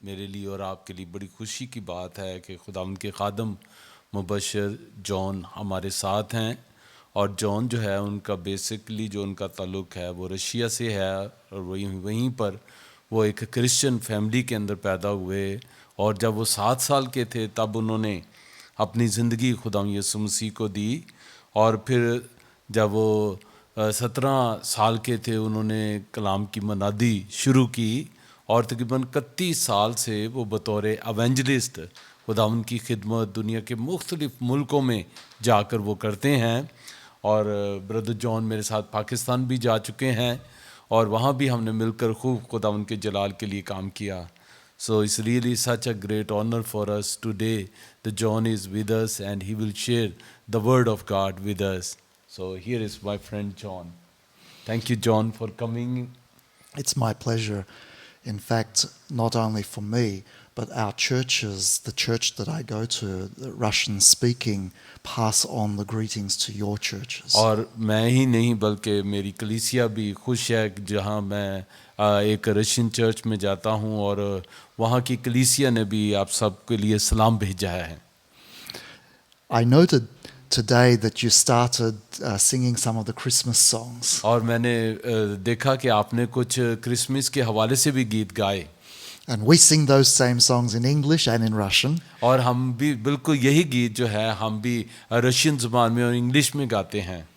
मेरे लिए और आपके लिए बड़ी खुशी की बात है कि खुदावंद के खादम मुबशर जॉन हमारे साथ हैं। और जॉन जो है उनका बेसिकली जो उनका ताल्लुक़ है वो रशिया से है, और वहीं पर वो एक क्रिश्चियन फैमिली के अंदर पैदा हुए। और जब वो 7 साल के थे तब उन्होंने अपनी ज़िंदगी खुदावंद यीशु मसीह को दी। और फिर जब वो 17 साल के थे उन्होंने कलाम की मनादी शुरू की। और तकरीबन 31 साल से वो बतौर एवेंजलिस्ट खुदावंद की खिदमत दुनिया के मुख्तलिफ मुल्कों में जाकर वो करते हैं। और ब्रदर जॉन मेरे साथ पाकिस्तान भी जा चुके हैं और वहाँ भी हमने मिलकर खूब खुदावंद के जलाल के लिए काम किया। So it's really such a great honor for us today that John is with us and he will share the word of God with us. So here is my friend John. Thank you, John, for coming. It's my pleasure. In fact, not only for me, but our churches, the church that I go to, the Russian speaking, pass on the greetings to your churches. और मैं ही नहीं बल्कि मेरी कलीसिया भी खुश है जहाँ मैं एक रशियन चर्च में जाता हूँ और वहाँ की कलीसिया ने भी आप सबके लिए सलाम भेजा है। I noted today that you started singing some of the Christmas songs. और मैंने देखा कि आपने कुछ क्रिसमस के हवाले से भी गीत गाए। And we sing those same songs in English and in Russian. और हम भी बिल्कुल यही गीत जो है हम भी रशियन ज़ुबान में और इंग्लिश में गाते हैं।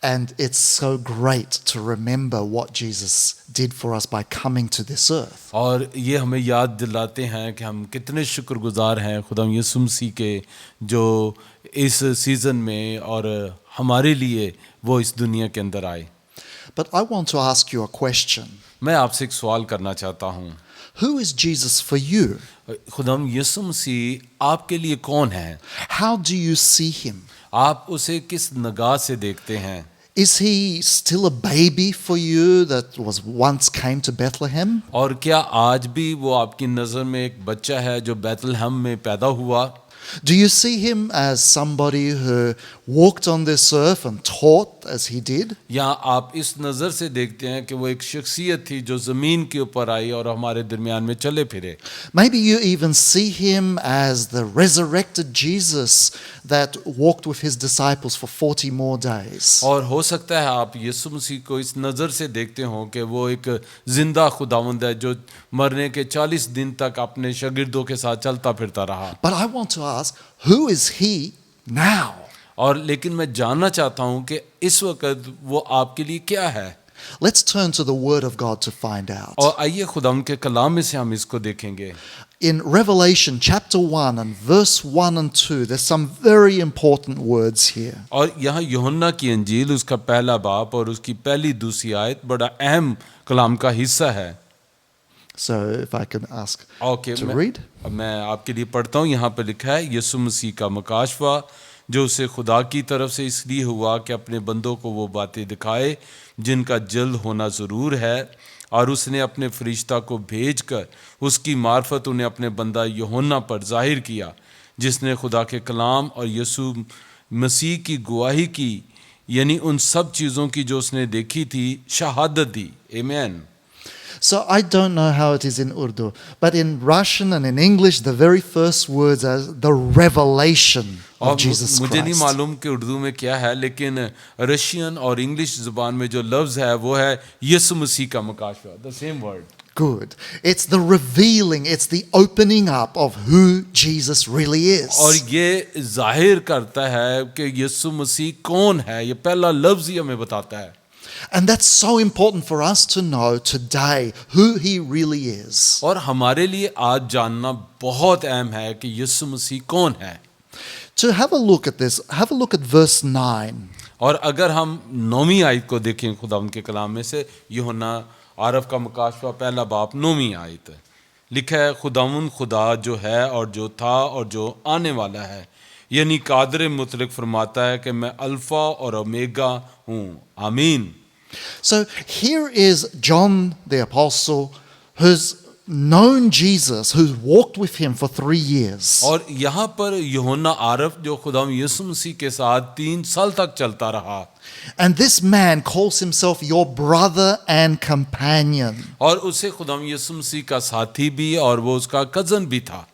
And it's so great to remember what Jesus did for us by coming to this earth. और ये हमें याद दिलाते हैं कि हम कितने शुक्रगुजार हैं खुदा यीशु मसीह के जो इस सीज़न में और हमारे लिए वो इस दुनिया के अंदर आए। But I want to ask you a question. मैं आपसे एक सवाल करना चाहता हूँ। Who is Jesus for you? खुदा यीशु मसीह आपके लिए कौन है? How do you see him? आप उसे किस निगाह से देखते हैं? Is he still a baby for you that was once came to Bethlehem? और क्या आज भी वो आपकी नज़र में एक बच्चा है जो बैतलहम में पैदा हुआ? Do you see him as somebody who walked on this earth and taught as he did? या आप इस नज़र से देखते हैं कि वो एक शख्सियत थी जो ज़मीन के ऊपर आई और हमारे दरमियान में चले फिरे? Maybe you even see him as the resurrected Jesus that walked with his disciples for 40 more days. और हो सकता है आप यीशु मसीह को इस नज़र से देखते हो कि वो एक जिंदा खुदावंद है जो मरने के 40 दिन तक अपने शागिर्दों के साथ चलता फिरता रहा। But I want to ask, who is he now? और लेकिन मैं जानना चाहता हूँ कि इस वक्त वो आपके लिए क्या है? Let's turn to the Word of God to find out. और आइए खुदावंद के कलाम में से हम इसको देखेंगे। In Revelation chapter 1 and verse 1 and 2, there's some very important words here. और यहाँ यूहन्ना की अंजील उसका पहला बाप और उसकी पहली दूसरी आयत बड़ा अहम कलाम का हिस्सा है। So if I can ask okay, to read. मैं आपके लिए पढ़ता हूँ। यहाँ पर लिखा है, यीशु मसीह का मुकाशवा जो उसे खुदा की तरफ से इसलिए हुआ कि अपने बंदों को वो बातें दिखाए जिनका जल्द होना ज़रूर है, और उसने अपने फरिश्ता को भेजकर उसकी मार्फत उन्हें अपने बंदा यूहन्ना पर जाहिर किया, जिसने खुदा के कलाम और यीशु मसीह की गवाही की, यानी उन सब चीज़ों की जो उसने देखी थी, शहादत दी। आमीन। So I don't know how it is in Urdu, but in Russian and in English, the very first words are the revelation of और Jesus मुझे नहीं Christ. मालूम कि उर्दू में क्या है, लेकिन रशियन और इंग्लिश जुबान में जो लफ्ज़ है वो है यीशु मसीह का मुकाशवा, the same word. Good. It's the revealing, it's the opening up of who Jesus really is. और ये जाहिर करता है कि यीशु मसीह कौन है, ये पहला लफ्ज़ ही हमें बताता है। And that's so important for us to know today who he really is. और हमारे लिए आज जानना बहुत अहम है कि यीशु मसीह कौन है। To have a look at this, have a look at verse 9. और अगर हम 9वीं आयत को देखें खुदावंद के कलाम में से, यूहन्ना आरफ का मुकाशवा पहला बाप 9वीं आयत, लिखा है, खुदावंद खुदा जो है और जो था और जो आने वाला है, यानी कादर मुतलक फरमाता है कि मैं अल्फा और ओमेगा हूँ। आमीन। So here is John the Apostle, who's known Jesus, who's walked with him for 3 years. और यहाँ पर यूहन्ना आरफ जो खुदावंद यीशु मसीह के साथ 3 साल तक चलता रहा, And this man calls himself your brother and companion. और उसे खुदावंद यीशु मसीह का साथी भी और वो उसका कज़न भी था,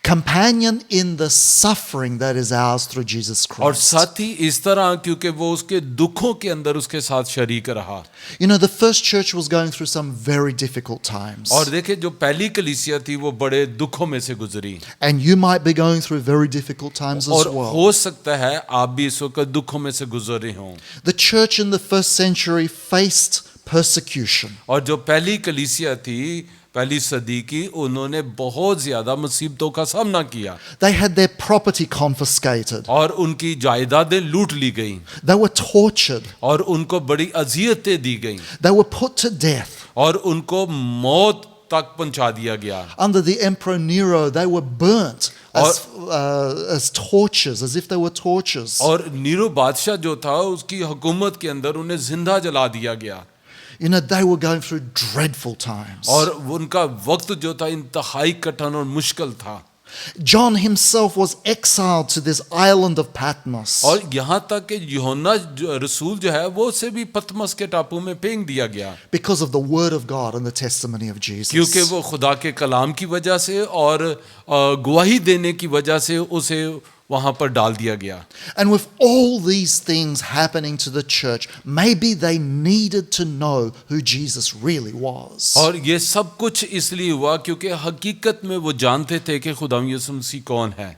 Companion in the suffering that is ours through Jesus और Christ. साथी इस तरह क्योंकि वो उसके दुखों के अंदर उसके साथ शरीक रहा। You know, the first church was going through some very difficult times. और देखे जो पहली कलीसिया थी वो बड़े दुखों में से गुजरी, And you might be going through very difficult times as और well. हो सकता है आप भी इस वक्त दुखों में से गुजर रहे हों। The church in the first century faced persecution. और जो पहली कलीसिया थी पहली सदी की, उन्होंने बहुत ज्यादा मुसीबतों का सामना किया, They had their property confiscated. और उनकी जायदादें लूट ली गईं, They were tortured. और उनको बड़ी अजियतें दी गईं, They were put to death. और उनको मौत तक पहुंचा दिया गया। Under the Emperor Nero, they were burnt as tortures, as if they were tortures. और नीरो बादशाह जो था उसकी हुकूमत के अंदर उन्हें जिंदा जला दिया गया, You know, they were going through dreadful times. और उनका वक्त जो था इंतहाई कठिन और मुश्किल था। John himself was exiled to this island of Patmos. और यहाँ तक कि यूहन्ना रसूल जो है वो उसे भी पतमस के टापू में फेंक दिया गया, Because of the word of God and the testimony of Jesus. क्योंकि वो खुदा के कलाम की वजह से और गवाही देने की वजह से उसे वहां पर डाल दिया गया। And with all these things happening to the church, maybe they needed to know who Jesus really was. और ये सब कुछ इसलिए हुआ क्योंकि हकीकत में वो जानते थे कि खुदा यीशु मसीह कौन है।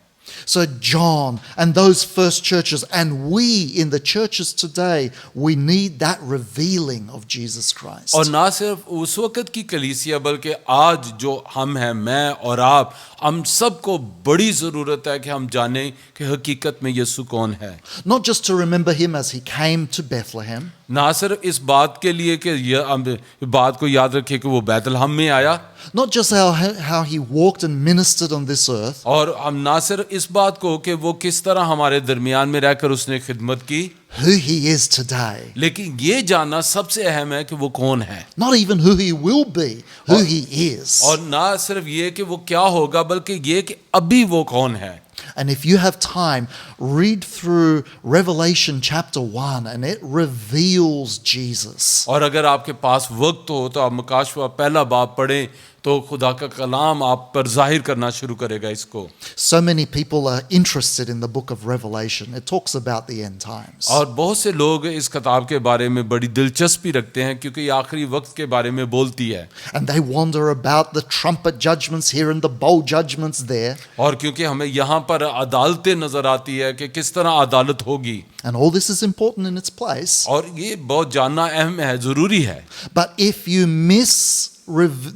So John and those first churches, and we in the churches today, we need that revealing of Jesus Christ. और ना सिर्फ उस वक्त की कलीसिया बल्कि आज जो हम हैं, मैं और आप, हम सबको बड़ी ज़रूरत है कि हम जानें कि हकीकत में यीशु कौन है। Not just to remember him as he came to Bethlehem, ना सिर्फ इस बात के लिए कि हम बात को याद रखें कि वो बैतलहम में आया, not just how he walked and ministered on this earth, और हम ना सिर्फ इस बात को कि वो किस तरह हमारे दरमियान में रहकर उसने खिदमत की, who he is today. लेकिन ये जानना सबसे अहम है कि वो कौन है, Not even who he will be, who he is. और ना सिर्फ ये कि वो क्या होगा बल्कि ये कि अभी वो कौन है। And if you have time, read through Revelation chapter 1 and it reveals Jesus. और अगर आपके पास वक्त हो तो आप मुकाशवा पहला बाब पढ़ें तो खुदा का कलाम आप पर जाहिर करना शुरू करेगा इसको। So many people are interested in the book of Revelation. It talks about the end times. और बहुत से लोग इस किताब के बारे में बड़ी दिलचस्पी रखते हैं क्योंकि ये आखिरी वक्त के बारे में बोलती है। And they wonder about the trumpet judgments here and the bowl judgments there. और क्योंकि हमें यहाँ पर अदालतें नजर आती है कि किस तरह अदालत होगी, And all this is important in its place. और ये बहुत जानना अहम है, जरूरी है। But if you miss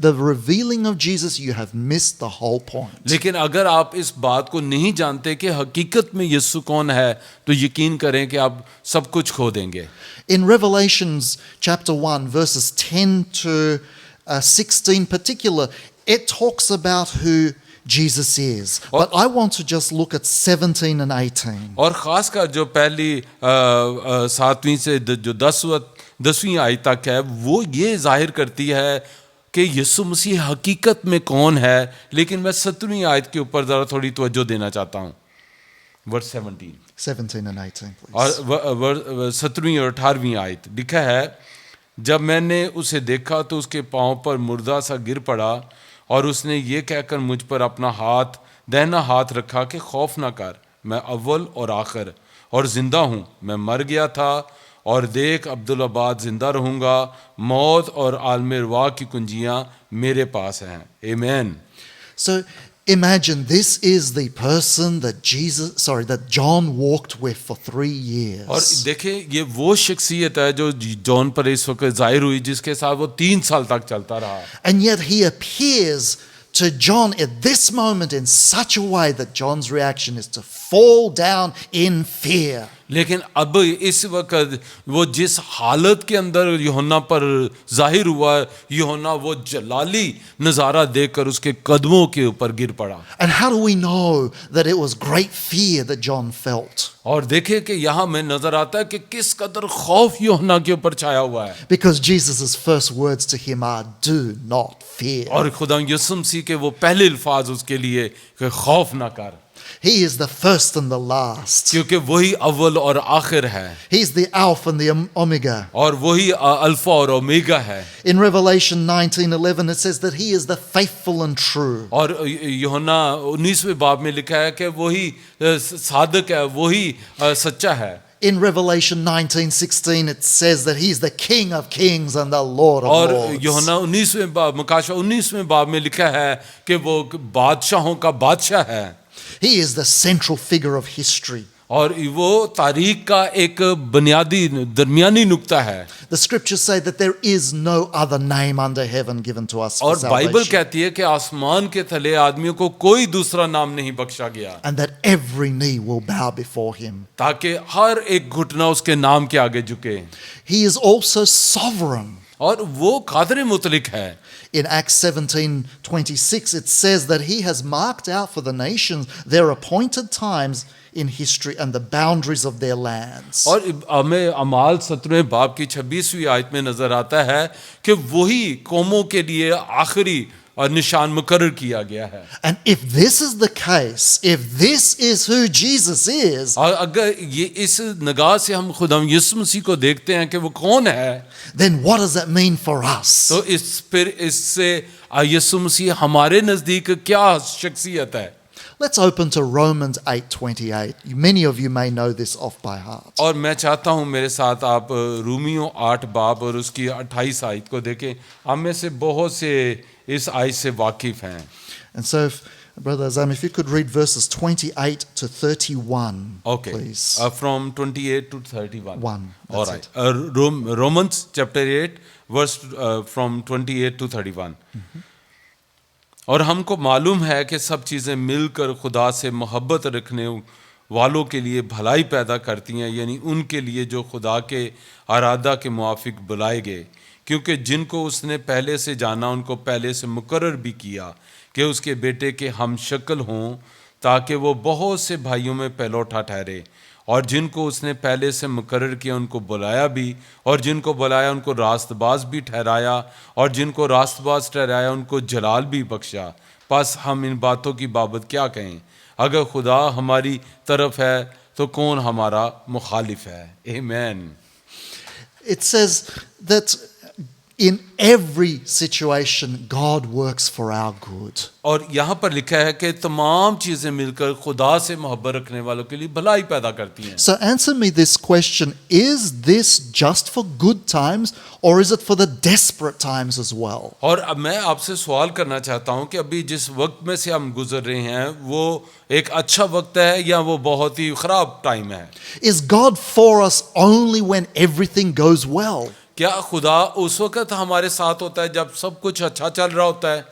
the revealing of Jesus, you have missed the whole point. लेकिन अगर आप इस बात को नहीं जानते कि हकीकत में यीशु कौन है, तो यकीन करें कि आप सब कुछ खो देंगे। In Revelations chapter 1, verses 10 to 16 particular, it talks about who Jesus is. But I want to just look at 17 and 18. और खासकर जो पहली 7वीं से जो 10वीं आयत तक है, वो ये जाहिर करती है कि यीशु मसीह हकीकत में कौन है। लेकिन मैं 7वीं आयत के ऊपर ज़रा थोड़ी तवज्जो देना चाहता हूँ। Verse 17 and 18, please. और 7वीं और 18वीं आयत लिखा है, जब मैंने उसे देखा तो उसके पाँव पर मुर्दा सा गिर पड़ा और उसने ये कहकर मुझ पर अपना दाहिना हाथ रखा कि खौफ ना कर, मैं अव्वल और आखिर और जिंदा हूँ। मैं मर गया था और देख अब्दुल्लाबाद जिंदा रहूँगा, मौत और आलम अरवाह की कुंजियाँ मेरे पास हैं। आमीन। So imagine this is the person that John walked with for 3 years. और देखें, ये वो शख्सियत है जो जॉन पर इस वक्त जाहिर हुई, जिसके साथ वो 3 साल तक चलता रहा। And yet he appears to John at this moment in such a way that John's reaction is to fall down in fear. लेकिन अब इस वक्त वो जिस हालत के अंदर यूहन्ना पर जाहिर हुआ, यूहन्ना वो जलाली नज़ारा देखकर उसके कदमों के ऊपर गिर पड़ा। And how do we know that it was great fear that John felt? और देखे कि यहाँ में नजर आता है कि किस कदर खौफ यूहन्ना के ऊपर छाया हुआ है। Because Jesus' first words to him are, "Do not fear." और खुदा यीशु मसीह के वो पहले अल्फाज उसके लिए कि खौफ ना कर, He is the first and the last. क्योंकि वही अव्वल और आखिर है, He's the Alpha and the Omega. और वही अल्फा और ओमेगा है। In Revelation 19:11 it says that he is the faithful and true. और यूहन्ना 19वें बाब में लिखा है कि वही सादक है, वही सच्चा है। In Revelation 19:16 it says that he is the King of kings and the Lord of और lords. यूहन्ना 19वें बाब, मुकाशवा 19वें बाब में लिखा है कि वो बादशाहों का बादशाह है। He is the central figure of history. और वो तारीख का एक बुनियादी दरमियानी नुक्ता है। The scriptures say that there is no other name under heaven given to us for और बाइबल salvation. कहती है कि आसमान के तले आदमियों को कोई दूसरा नाम नहीं बख्शा गया, And that every knee will bow before him. ताकि हर एक घुटना उसके नाम के आगे झुके। He is also sovereign. और वो कादर मुतलिक है। In Acts 17:26 it says that he has marked out for the nations their appointed times in history and the boundaries of their lands. और हमें अमाल 17वें बाब की 26वीं आयत में नजर आता है कि वही कौमों के लिए आखिरी और निशान मुकर्रर किया गया है। And if this is the case, if this is who Jesus is, और अगर ये इस निगाह से हम खुदा यीशु मसीह को देखते हैं कि वो कौन है, then what does that mean for us? तो फिर इससे यीशु मसीह हमारे नजदीक क्या शख्सियत है। Let's open to Romans 8:28. Many of you may know this off by heart. और मैं चाहता हूँ मेरे साथ आप रोमियो 8 बाब और उसकी 28 आयत को देखें। हम में से बहुत से इस आयत से वाकिफ हैं। And so, Brother Azam, if you could read verses 28 to 31, Okay, please. from 28 to 31. All that's right. Romans chapter 8 verse from 28 to 31. और हमको मालूम है कि सब चीज़ें मिलकर खुदा से मोहब्बत रखने वालों के लिए भलाई पैदा करती हैं, यानी उनके लिए जो खुदा के इरादा के मुआफिक बुलाए गए, क्योंकि जिनको उसने पहले से जाना उनको पहले से मुकर्रर भी किया कि उसके बेटे के हम शक्ल हों, ताकि वो बहुत से भाइयों में पहलौठा ठहरे। और जिनको उसने पहले से मुकर्रर किया उनको बुलाया भी, और जिनको बुलाया उनको रास्तबाज भी ठहराया, और जिनको रास्तबाज ठहराया उनको जलाल भी बख्शा। बस हम इन बातों की बाबत क्या कहें? अगर खुदा हमारी तरफ है तो कौन हमारा मुखालिफ है? आमीन। It says that In every situation, God works for our good. और यहाँ पर लिखा है कि तमाम चीजें मिलकर खुदा से मोहब्बत रखने वालों के लिए भलाई पैदा करती हैं। So answer me this question, is this just for good times or is it for the desperate times as well? और अब मैं आपसे सवाल करना चाहता हूं कि अभी जिस वक्त में से हम गुजर रहे हैं वो एक अच्छा वक्त है या वो बहुत ही खराब टाइम है? Is God for us only when everything goes well? क्या खुदा उस वक्त हमारे साथ होता है जब सब कुछ अच्छा चल रहा होता है?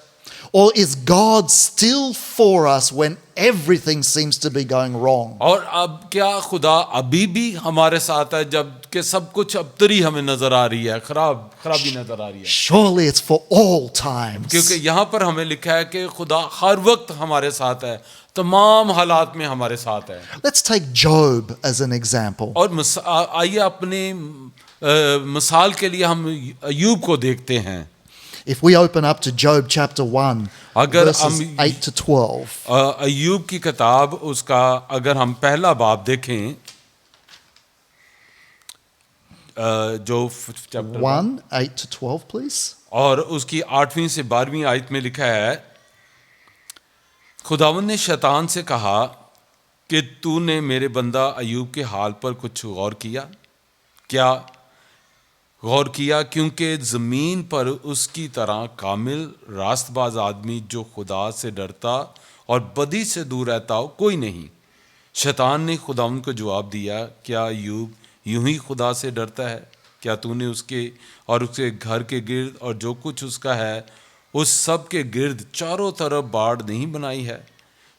Or is God still for us when everything seems to be going wrong? और अब क्या खुदा अभी भी हमारे साथ है जब कि सब कुछ अबतरी हमें नजर आ रही है, खराबी नजर आ रही है? Surely it's for all times. क्योंकि यहाँ पर हमें लिखा है कि खुदा हर वक्त हमारे साथ है, तमाम हालात में हमारे साथ है। Let's take Job as an example. और आइए अपने मिसाल के लिए हम अय्यूब को देखते हैं। If we open up to Job chapter 1, अगर verses हम 8 to 12. अय्यूब की किताब उसका अगर हम पहला बाब देखें, जो चैप्टर 1, 8 to 12, please. और उसकी 8वीं से 12वीं आयत में लिखा है, खुदावंद ने शैतान से कहा कि तूने मेरे बंदा अय्यूब के हाल पर कुछ गौर किया क्या? गौर किया क्योंकि ज़मीन पर उसकी तरह कामिल रास्तबाज आदमी जो खुदा से डरता और बदी से दूर रहता हो कोई नहीं। शैतान ने खुदावंद को जवाब दिया, क्या अय्यूब यूं ही खुदा से डरता है? क्या तूने उसके और उसके घर के गिर्द और जो कुछ उसका है उस सब के गिर्द चारों तरफ बाड़ नहीं बनाई है?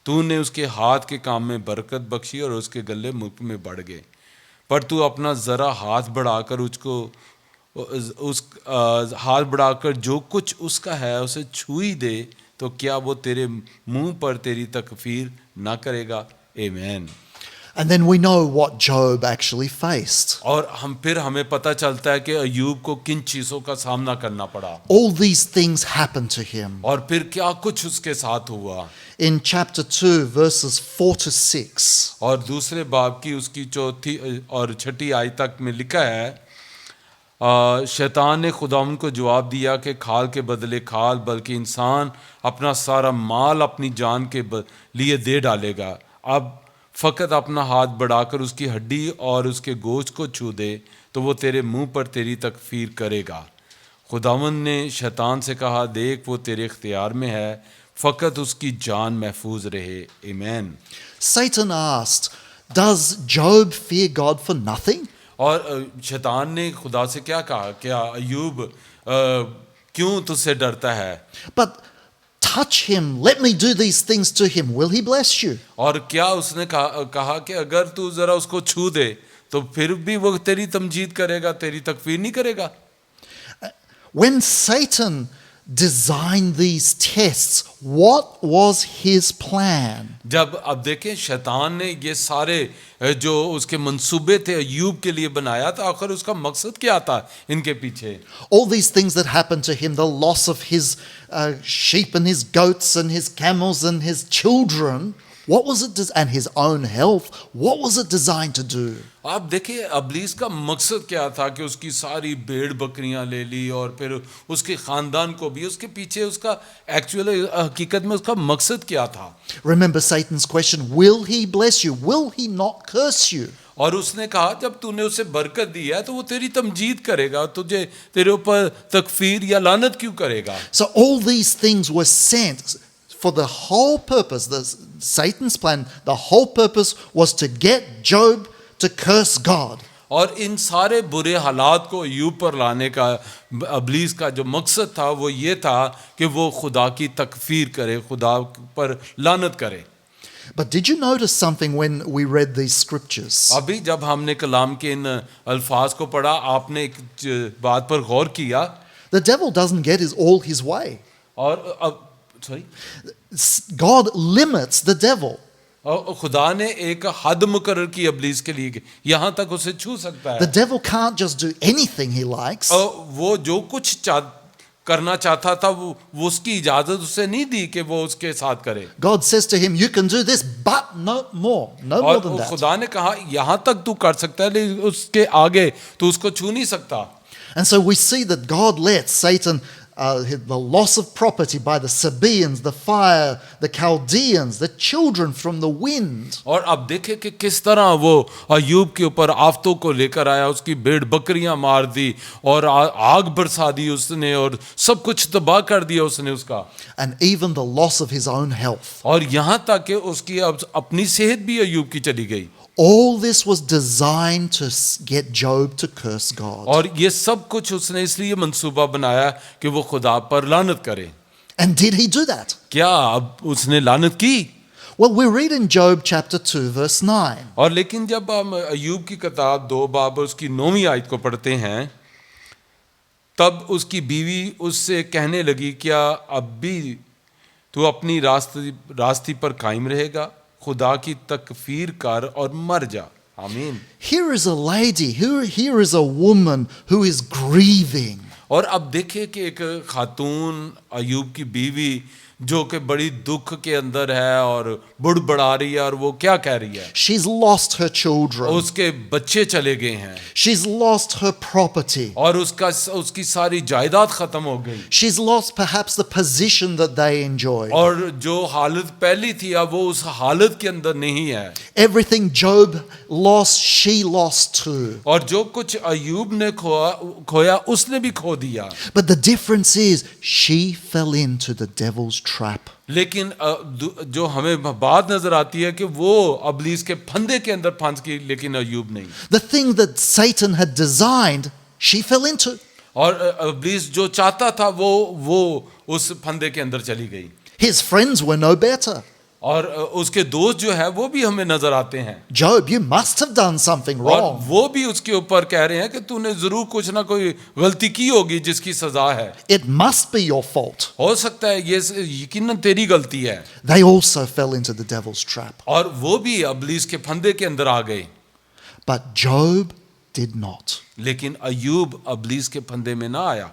तूने उसके हाथ के काम में बरकत बख्शी और उसके गले मुल्क में बढ़ गए, पर तू अपना ज़रा हाथ बढ़ाकर हाथ बढ़ाकर जो कुछ उसका है उसे छू ही दे तो क्या वो तेरे मुंह पर तेरी तकफीर ना करेगा? आमीन। And then we know what Job actually faced. और हमें पता चलता है कि अय्यूब को किन चीजों का सामना करना पड़ा All these things happened to him. और फिर क्या कुछ उसके साथ हुआ। In chapter 2, verses 4 to 6, और दूसरे बाब की उसकी 4 और 6 आयत तक में लिखा है, शैतान ने खुदावंद को जवाब दिया कि खाल के बदले खाल, बल्कि इंसान अपना सारा माल अपनी जान के लिए दे डालेगा। अब फ़कत अपना हाथ बढ़ाकर उसकी हड्डी और उसके गोश्त को छू दे तो वो तेरे मुंह पर तेरी तकफीर करेगा। खुदावंद ने शैतान से कहा, देख वो तेरे इख्तियार में है, फ़कत उसकी जान महफूज रहे। आमीन। Satan asked, does Job fear God for nothing? और शैतान ने खुदा से क्या कहा, क्या अय्यूब क्यों तुझसे डरता है? But touch him, let me do these things to him, will he bless you? और क्या उसने कहा कि अगर तू जरा उसको छू दे तो फिर भी वो तेरी तमजीद करेगा, तेरी तकफीर नहीं करेगा? When Satan designed these tests, what was his plan? जब अब देखें शैतान ने ये सारे जो उसके मंसूबे थे अय्यूब के लिए बनाया था, आखिर उसका मकसद क्या था इनके पीछे? All these things that happened to him, the loss of his sheep and his goats and his camels and his children, what was it, and his own health, what was it designed to do? आप देखिए अबलीस का मकसद क्या था कि उसकी सारी भेड़ बकरियां ले ली और फिर उसके खानदान को भी, उसके पीछे उसका एक्चुअली हकीकत में उसका मकसद क्या था? Remember Satan's question, will he bless you? Will he not curse you? और उसने कहा जब तूने उसे बरकत दी है तो वो तेरी तमजीद करेगा, तुझे तेरे ऊपर तकफीर या लानत क्यों करेगा? So all these things were sent for the whole purpose, Satan's plan, the whole purpose was to get Job to curse God. और इन सारे बुरे हालात को अय्यूब पर लाने का अबलीस का जो मकसद था वो ये था कि वो खुदा की तकफीर करे, खुदा पर लानत करे। But did you notice something when we read these scriptures? अभी जब हमने कलाम के इन अल्फाज को पढ़ा, आपने एक बात पर गौर किया? The devil doesn't get all his way. और God limits the devil. और खुदा ने एक हद मुकर्रर की अबलीस के लिए, यहाँ तक उसे छू सकता The है। devil can't just do anything he likes. और वो जो कुछ करना चाहता था वो उसकी इजाजत उसे नहीं दी कि वो उसके साथ करे। God says to him, you can do this, but no more और than that. खुदा ने कहा यहाँ तक तू कर सकता है, लेकिन उसके आगे तू उसको छू नहीं सकता। And so we see that God let Satan, the loss of property by the Sabaeans, the fire, the Chaldeans, the children from the wind. और अब देखे कि किस तरह वो अय्यूब के ऊपर आफतों को लेकर आया, उसकी भेड़ बकरियां मार दी और आग बरसा दी उसने और सब कुछ तबाह कर दिया उसने उसका, And even the loss of his own health. और यहाँ तक कि उसकी अब अपनी सेहत भी अय्यूब की चली गई। All this was designed to get Job to curse God. और ये सब कुछ उसने इसलिए मंसूबा बनाया कि वो खुदा पर लानत करे। And did he do that? क्या अब उसने लानत की? Well, we read in Job chapter 2, verse 9. और लेकिन जब हम अय्यूब की किताब 2 बाब उसकी 9वीं आयत को पढ़ते हैं, तब उसकी बीवी उससे कहने लगी, क्या अब भी तू अपनी रास्ते पर कायम रहेगा? खुदा की तकफीर कर और मर जा। आमीन। Here is a lady, here is a woman who is grieving. और अब देखे कि एक खातून अय्यूब की बीवी जो कि बड़ी दुख के अंदर है और बुड़बड़ा रही है, और वो क्या कह रही है? She's lost her children. उसके बच्चे चले गए हैं She's lost her property. और उसकी सारी जायदाद खत्म हो गई, She's lost perhaps the position that they enjoyed. और जो हालत पहली थी अब वो उस हालत के अंदर नहीं है। Everything Job lost, she lost too. और जो कुछ अय्यूब ने खोया उसने भी खो दिया। But the difference is she fell into the devil's trap. लेकिन जो हमें बात नजर आती है कि वो अबलीस के फंदे के अंदर फंस गई, लेकिन अय्यूब नहीं। The thing that Satan had designed, she fell into. और अबलीस जो चाहता था वो उस फंदे के अंदर चली गई। His friends were no better. और उसके दोस्त जो है वो भी हमें नजर आते हैं। Job, you must have done something और wrong. वो भी उसके ऊपर कह रहे हैं कि तूने जरूर कुछ ना कोई गलती की होगी जिसकी सजा है। It must be your fault. हो सकता है ये यकीनन तेरी गलती है। They also fell into the devil's trap. और वो भी अबलीस के फंदे के अंदर आ गए, But Job did not. लेकिन अय्यूब अबलीस के फंदे में ना आया।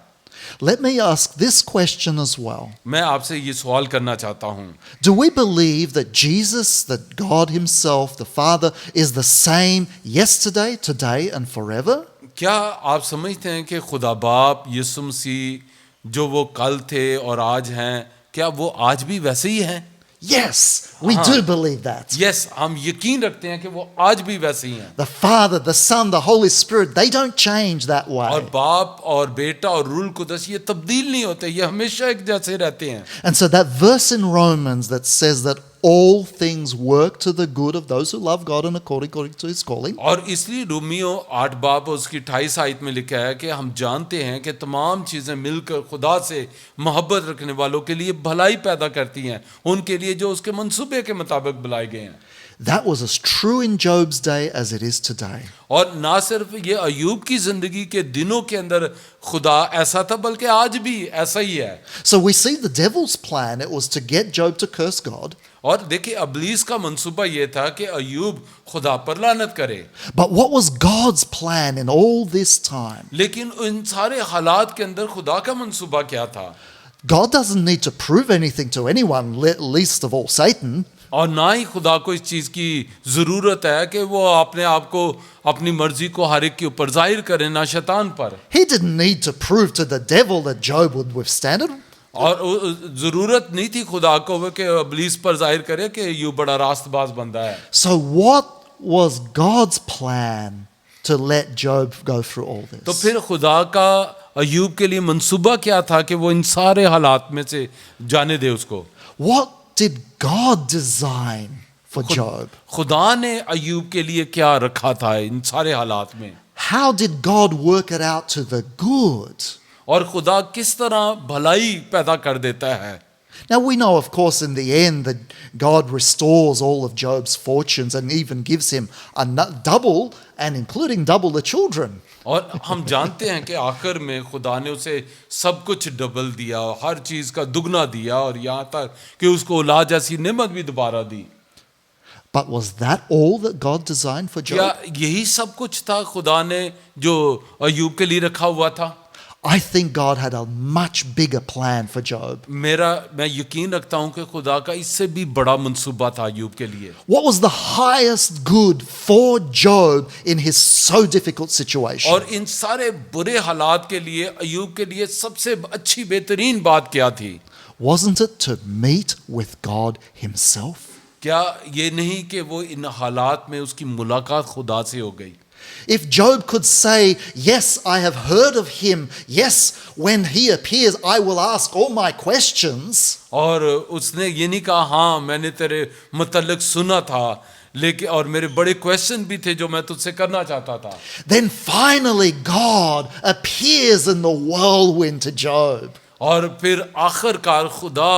Let me ask this question as well. मैं आपसे ये सवाल करना चाहता हूँ, Do we believe that Jesus, that God Himself, the Father, is the same yesterday, today, and forever? क्या आप समझते हैं कि खुदा बाप यीशु मसीह जो वो कल थे और आज हैं, क्या वो आज भी वैसे ही हैं? Yes, we do believe that. Yes, हम यकीन रखते हैं कि वो आज भी वैसे ही हैं। The Father, the Son, the Holy Spirit, they don't change that और way. बाप और बेटा और रूल कुदस ये तब्दील नहीं होते, ये हमेशा एक जैसे रहते हैं। And so that verse in Romans that says that all things work to the good of those who love God and according to His calling. और इसलिए रोमियो 8 बाब उसकी 28 आयत में लिखा है कि हम जानते हैं कि तमाम चीज़ें मिलकर खुदा से मोहब्बत रखने वालों के लिए भलाई पैदा करती हैं, उनके लिए जो उसके मंसूबे के मुताबिक बुलाए गए हैं। That was as true in Job's day as it is today. और ना सिर्फ ये अय्यूब की जिंदगी के दिनों के अंदर खुदा ऐसा था, बल्कि आज भी ऐसा ही है। So we see the devil's plan, it was to get Job to curse God. और देखिए अबलीस का मंसूबा ये था कि अय्यूब खुदा पर लानत करे, But what was God's plan in all this time? लेकिन इन सारे हालात के अंदर खुदा का मंसूबा क्या था? God doesn't need to prove anything to anyone, least of all Satan. और ना ही खुदा को इस चीज़ की ज़रूरत है कि वो अपने आप को अपनी मर्जी को हर एक के ऊपर जाहिर करे, ना शैतान पर। He didn't need to prove to the devil that Job would withstand it. और ज़रूरत नहीं थी खुदा को कि अबलीस पर जाहिर करे कि यूँ बड़ा रास्तबाज बंदा है। So what was God's plan to let Job go through all तो this? फिर खुदा का अय्यूब के लिए मंसूबा क्या था कि वो इन सारे हालात में से जाने दे उसको? What did God design for Job? खुदा ने अय्यूब के लिए क्या रखा था इन सारे हालात में? How did God work it out to the good? और खुदा किस तरह भलाई पैदा कर देता है? Now we know, of course, in the end that God restores all of Job's fortunes and even gives him double, and including double the children. और हम जानते हैं कि आखिर में खुदा ने उसे सब कुछ डबल दिया, हर चीज़ का दुगना दिया, और यहाँ तक कि उसको औलाद जैसी नेमत भी दोबारा दी। But was that all that God designed for क्या Job? यही सब कुछ था खुदा ने जो अय्यूब के लिए रखा हुआ था? I think God had a much bigger plan for Job. मैं यकीन रखता हूं कि खुदा का इससे भी बड़ा मंसूबा था अय्यूब के लिए। What was the highest good for Job in his so difficult situation? और इन सारे बुरे हालात के लिए अय्यूब के लिए सबसे अच्छी बेहतरीन बात क्या थी? Wasn't it to meet with God himself? क्या ये नहीं कि वो इन हालात में उसकी मुलाकात खुदा से हो गई? If Job could say, yes, I have heard of him, yes, when he appears, I will ask all my questions. और उसने ये नहीं कहा हाँ मैंने तेरे मतलब सुना था लेकिन और मेरे बड़े क्वेश्चन भी थे जो मैं तुझसे करना चाहता था। Then finally God appears in the whirlwind to Job. और फिर आखिरकार खुदा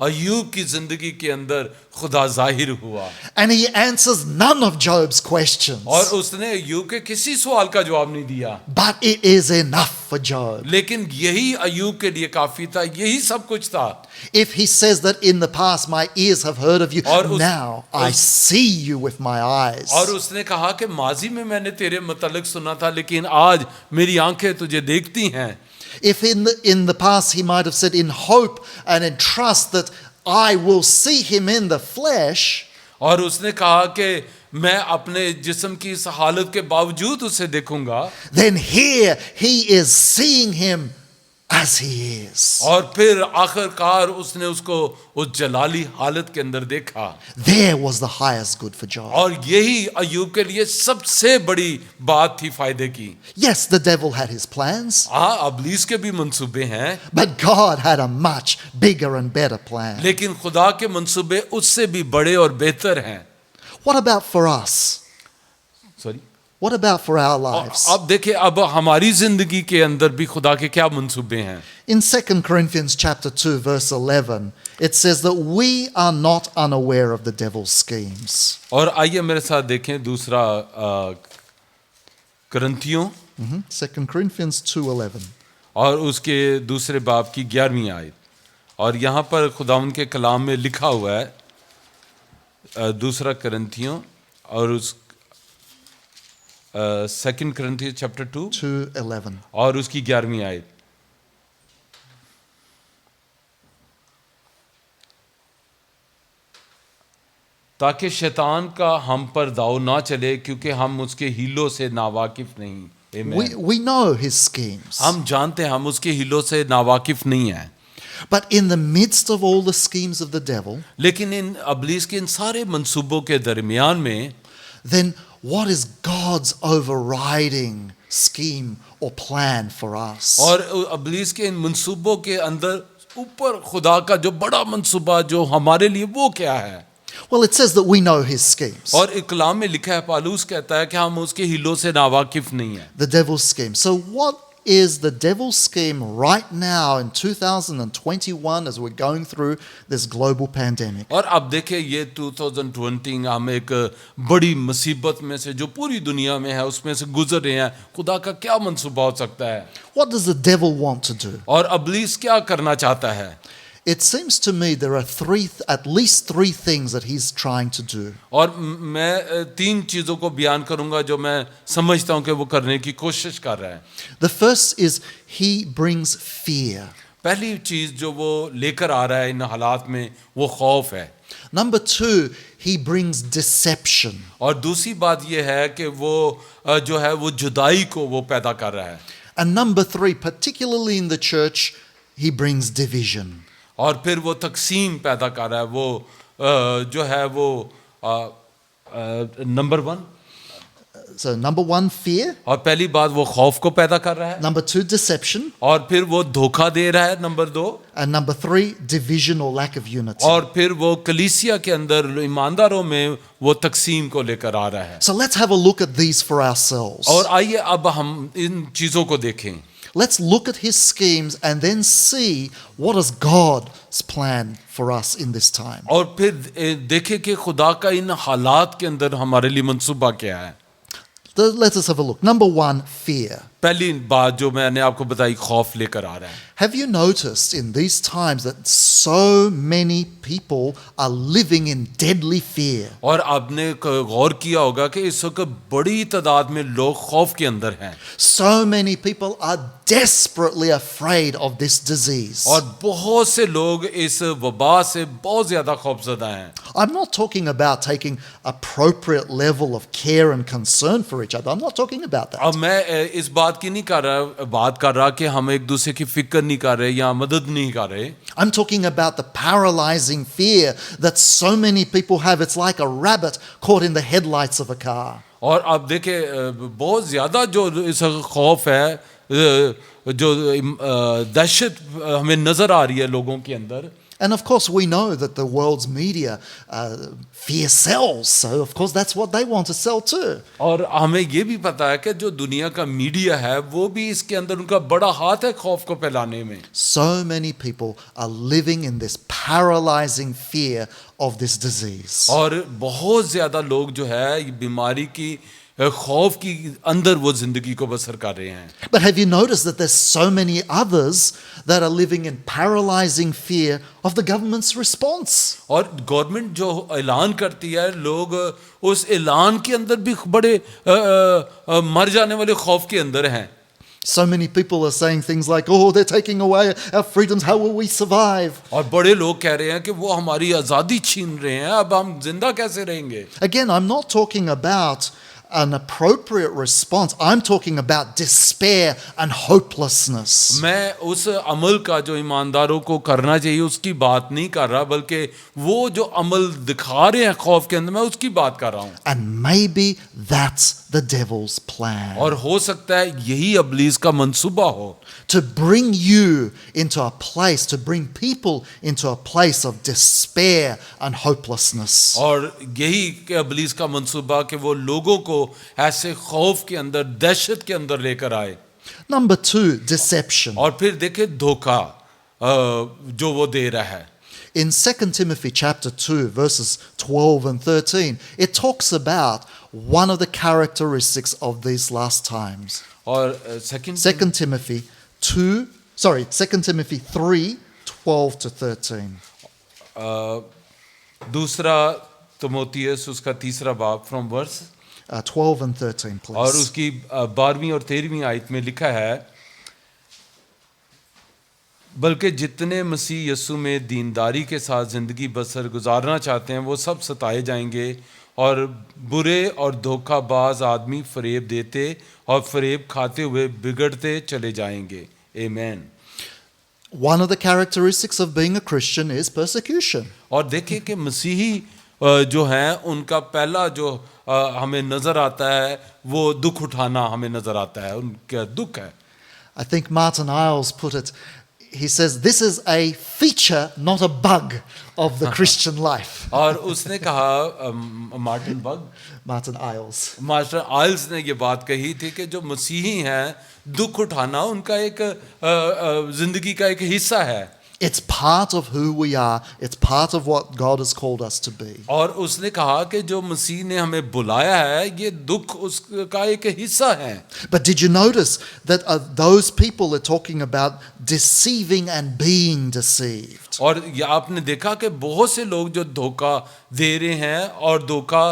अय्यूब की जिंदगी के अंदर खुदा जाहिर हुआ And he answers none of Job's questions. और उसने अय्यूब के किसी सवाल का जवाब नहीं दिया, But it is enough for Job. लेकिन यही अय्यूब के लिए काफी था, यही सब कुछ था। If he says that in the past my ears have heard of you, और now I see you with my eyes. और उसने कहा कि माजी में मैंने तेरे मतलब सुना था लेकिन आज मेरी आंखें तुझे देखती हैं। If in the past he might have said in hope and in trust that I will see him in the flesh, और उसने कहा कि मैं अपने जिस्म की इस हालत के बावजूद उसे देखूंगा, then here he is seeing him as he is. और फिर आखिरकार उसने उसको उस जलाली हालत के अंदर देखा। There was the highest good for Job. और यही अय्यूब के लिए सबसे बड़ी बात थी फायदे की। Yes, the devil had his plans, हाँ अबलीस के भी मंसूबे हैं, but God had a much bigger and better plan. लेकिन खुदा के मंसूबे उससे भी बड़े और बेहतर हैं। What about for us? Sorry, What about for our lives? अब देखिए अब हमारी जिंदगी के अंदर भी खुदा के क्या मंसूबे हैं। In 2 Corinthians chapter 2 verse 11, it says that we are not unaware of the devil's schemes. और आइए मेरे साथ देखें दूसरा करंथियों 2 Corinthians 2:11. और उसके दूसरे बाब की 11वीं आयत, और यहाँ पर खुदावंद के कलाम में लिखा हुआ है दूसरा करंथियों और उस 2 Corinthians chapter 2 2:11. और उसकी 11वीं आयत। ताकि शैतान का हम पर दाव ना चले क्योंकि हम उसके हीलों से नावाकिफ नहीं। Amen. We know his schemes. हम जानते हैं हम उसके हीलों से नावाकिफ नहीं हैं, But in the midst of all the schemes of the devil, लेकिन इन अबलीस के इन सारे मंसूबों के दरमियान में then what is God's overriding scheme or plan for us? और अबलीस के इन मंसूबों के अंदर ऊपर खुदा का जो बड़ा मंसूबा जो हमारे लिए वो क्या है? Well, it says that we know his schemes. और कलाम में लिखा है, पालूस कहता है कि हम उसके हीलों से नावाकिफ नहीं हैं। The devil's scheme. So what is the devil's scheme right now in 2021 as we're going through this global pandemic? और अब देखिए ये 2020 हम एक बड़ी मुसीबत में से जो पूरी दुनिया में है उसमें से गुजर रहे हैं। खुदा का क्या मंसूबा हो सकता है? What does the devil want to do? और अबलीस क्या करना चाहता है? It seems to me there are at least three things that he's trying to do. और मैं 3 चीजों को बयान करूंगा जो मैं समझता हूं कि वो करने की कोशिश कर रहा है। The first is he brings fear. पहली चीज जो वो लेकर आ रहा है इन हालात में वो खौफ है। Number 2, he brings deception. और दूसरी बात ये है कि वो जो है वो जुदाई को वो पैदा कर रहा है। And number 3, particularly in the church, he brings division. और फिर वो तकसीम पैदा कर रहा है। वो जो है वो नंबर 1, So number 1, fear. और पहली बात वो खौफ को पैदा कर रहा है, Number 2, deception. और फिर वो धोखा दे रहा है number 2, And number 3, division or lack of unity. और फिर वो कलीसिया के अंदर ईमानदारों में वो तकसीम को लेकर आ रहा है। So let's have a look at these for ourselves. और आइए अब हम इन चीजों को देखें। Let's look at his schemes and then see what is God's plan for us in this time. और फिर देखें कि खुदा का इन हालात के अंदर हमारे लिए मंसूबा क्या है। Let us have a look. Number 1, fear. पहली बात जो मैंने आपको बताई खौफ लेकर आ रहा है। Have you noticed in these times that so many people are living in deadly fear? और आपने गौर किया होगा कि इस वक्त बड़ी तादाद में लोग खौफ के अंदर हैं So many people are desperately afraid of this disease. और बहुत से लोग इस वबा से बहुत ज्यादा खौफजदा हैं. I'm not talking about taking appropriate level of care and concern for each other. I'm not talking about that. अब मैं इस बात की नहीं बात कर रहा कि हम एक दूसरे की फिक्र नहीं कर रहे या मदद नहीं कर रहे. I'm talking about the paralyzing fear that so many people have. It's like a rabbit caught in the headlights of a car. और अब देखें बहुत ज्यादा जो इस खौफ है जो दहशत हमें नजर आ रही है लोगों के अंदर. And of course, we know that the world's media fear sells. So, of course, that's what they want to sell too. और हमें ये भी पता है कि जो दुनिया का मीडिया है वो भी इसके अंदर उनका बड़ा हाथ है खौफ को फैलाने में. So many people are living in this paralyzing fear of this disease. और बहुत ज्यादा लोग जो है बीमारी की खौफ की अंदर वो जिंदगी को बसर कर रहे हैं. But have you noticed that there's so many others that are living in paralyzing fear of the government's response? और गवर्नमेंट जो ऐलान करती है लोग उस ऐलान के अंदर भी बड़े मर जाने वाले खौफ के अंदर हैं. So many people are saying things like, oh, they're taking away our freedoms, how will we survive? और बड़े लोग कह रहे हैं कि वो हमारी आज़ादी छीन रहे हैं, अब हम जिंदा कैसे रहेंगे. Again, I'm not talking about an appropriate response. I'm talking about despair and hopelessness. मैं उस अमल का जो ईमानदारों को करना चाहिए उसकी बात नहीं कर रहा, बल्कि वो जो अमल दिखा रहे हैं खौफ के अंदर मैं उसकी बात कर रहा हूँ. And maybe that's the devil's plan. और हो सकता है यही इब्लीस का मंसूबा हो To bring you into a place, to bring people into a place of despair and hopelessness. और यही इब्लीस का मंसूबा कि वो लोगों को ऐसे खौफ के अंदर दहशत के अंदर लेकर आए. Number 2, deception. और फिर देखे धोखा जो वो दे रहा है. In 2 Timothy chapter 2 verses 12 and 13, it talks about one of the characteristics of these last times. और 2 Timothy 3, 12 to 13. दूसरा तिमोथियस उसका तीसरा बाब फ्रॉम वर्स 12 and 13, please. और उसकी 12वीं और 13वीं आयत में लिखा है, बल्कि जितने मसीह यीशु में दीनदारी के साथ ज़िंदगी बसर गुजारना चाहते हैं वो सब सताए जाएंगे और बुरे और धोखाबाज आदमी फरेब देते और फरेब खाते हुए बिगड़ते चले जाएंगे. आमीन. One of the characteristics of being a Christian is persecution. और देखिए कि मसीही जो हैं उनका पहला जो हमें नज़र आता है वो दुख उठाना हमें नज़र आता है, उनका दुख है. I think Martin Iles put it, he says, this is a feature, not a bug of the Christian life. और उसने कहा Martin Iles. मास्टर आइल्स ने ये बात कही थी कि जो मसीही हैं दुख उठाना उनका एक जिंदगी का एक हिस्सा है. It's part of who we are. It's part of what God has called us to be. और उसने कहा कि जो मसीह ने हमें बुलाया है ये दुख उसका एक हिस्सा है. But did you notice that those people are talking about deceiving and being deceived? और ये आपने देखा कि बहुत से लोग जो धोखा दे रहे हैं और धोखा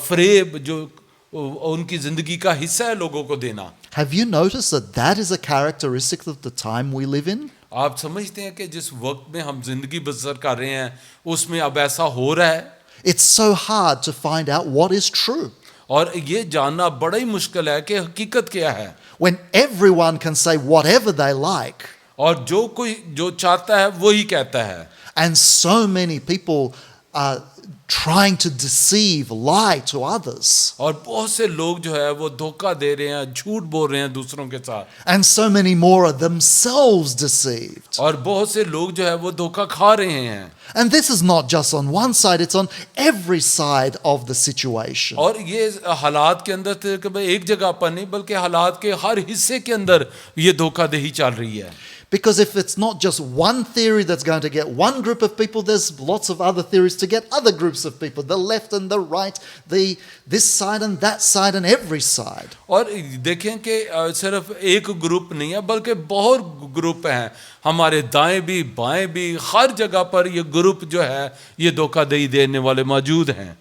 फरेब जो उनकी जिंदगी का हिस्सा है लोगों को देना. Have you noticed that that is a characteristic of the time we live in? आप समझते हैं कि जिस वक्त में हम जिंदगी बसर कर रहे हैं उसमें अब ऐसा हो रहा है. It's so hard to find out what is true. और ये जानना बड़ा ही मुश्किल है कि हकीकत क्या है. When everyone can say whatever they like. और जो कोई जो चाहता है वो ही कहता है. And so many people are trying to deceive, lie to others. और बहुत से लोग जो है वो धोखा दे रहे हैं, झूठ बोल रहे हैं दूसरों के साथ. And so many more are themselves deceived. और बहुत से लोग जो है वो धोखा खा रहे हैं. And this is not just on one side, it's on every side of the situation. और ये हालात के अंदर एक जगह पर नहीं बल्कि हालात के हर हिस्से के अंदर ये धोखाधड़ी चल रही है. Because if it's not just one theory that's going to get one group of people, there's lots of other theories to get other groups of people, the left and the right, this side and that side and every side. और देखें कि सिर्फ एक group नहीं है बल्कि बहुत group हैं, हमारे दाएं भी बाएं भी, हर जगह पर ये ग्रुप जो है ये धोखाधड़ी देने वाले मौजूद हैं.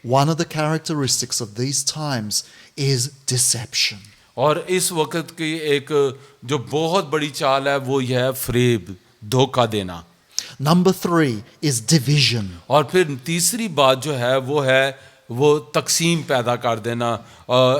One of the characteristics of these times is deception. और इस वक्त की एक जो बहुत बड़ी चाल है वो यह है फरेब, धोखा देना. Number 3 is division. और फिर तीसरी बात जो है वो तकसीम पैदा कर देना,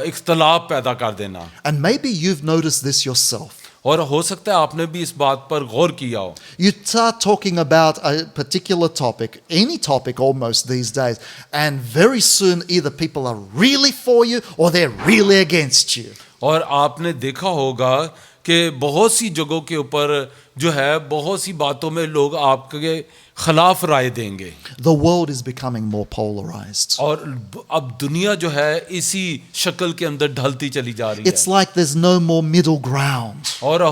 इख्तलाफ पैदा कर देना. And maybe you've noticed this yourself. और हो सकता है आपने भी इस बात पर गौर किया हो. You start talking about a particular topic, any topic almost these days, and very soon either people are really for you or they're really against you. और आपने देखा होगा कि बहुत सी जगहों के ऊपर जो है बहुत सी बातों में लोग आपके खिलाफ राय देंगे. The world is becoming more polarized. और अब दुनिया जो है इसी शक्ल के अंदर ढलती चली जा रही It's है. like there's no more middle ground. और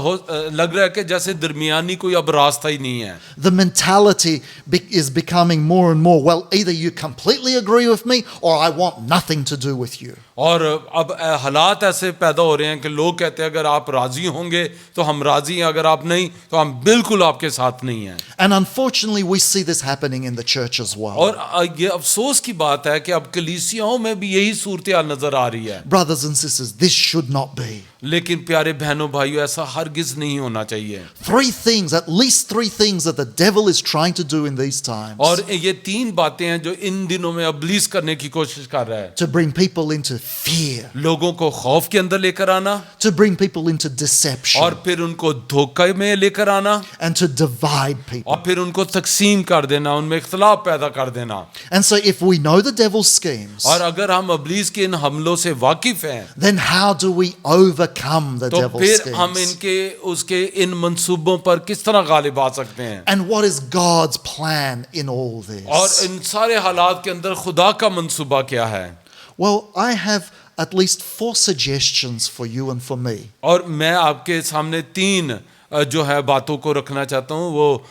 लग रहा है कि जैसे दरमियानी कोई अब रास्ता ही नहीं है. The mentality is becoming more and more, well, either you completely agree with me or I want nothing to do with you. और अब हालात ऐसे पैदा हो रहे हैं कि लोग कहते हैं अगर आप राजी होंगे तो हम राजी हैं, अगर आप नहीं तो हम बिल्कुल आपके साथ नहीं हैं. And unfortunately, we see this happening in the church as well. और ये अफसोस की बात है कि अब कलीसियाओं में भी यही सूरत-ए-हाल नजर आ रही है. Brothers and sisters, this should not be. लेकिन प्यारे बहनों भाइयों ऐसा हरगिज नहीं होना चाहिए. 3 things, at least 3 things that the devil is trying to do in these times. और ये 3 बातें हैं जो इन दिनों में इब्लीस करने की कोशिश कर रहा है. To bring people into fear. लोगों को खौफ के अंदर लेकर आना. To bring people into deception. और फिर उनको धोखे में लेकर आना. And to divide people. और फिर उनको तकसीम कर देना, उनमें इख्तलाफ पैदा कर देना. And so if we know the devil's schemes, और अगर हम इब्लीस के इन हमलों से वाकिफ हैं then how do we overcome the तो devil's फिर हम schemes? इनके उसके इन मंसूबों पर किस तरह गालिब आ सकते हैं. And what is God's plan in all this? और इन सारे हालात के अंदर खुदा का मंसूबा क्या है. Well, I have at least 4 suggestions for you and for me. और मैं आपके सामने 3 जो है बातों को रखना चाहता हूँ, वो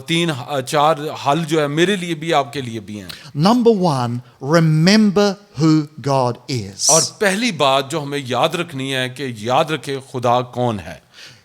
3-4 हल जो है मेरे लिए भी आपके लिए भी हैं. Number 1, remember who God is. और पहली बात जो हमें याद रखनी है कि याद रखें खुदा कौन है.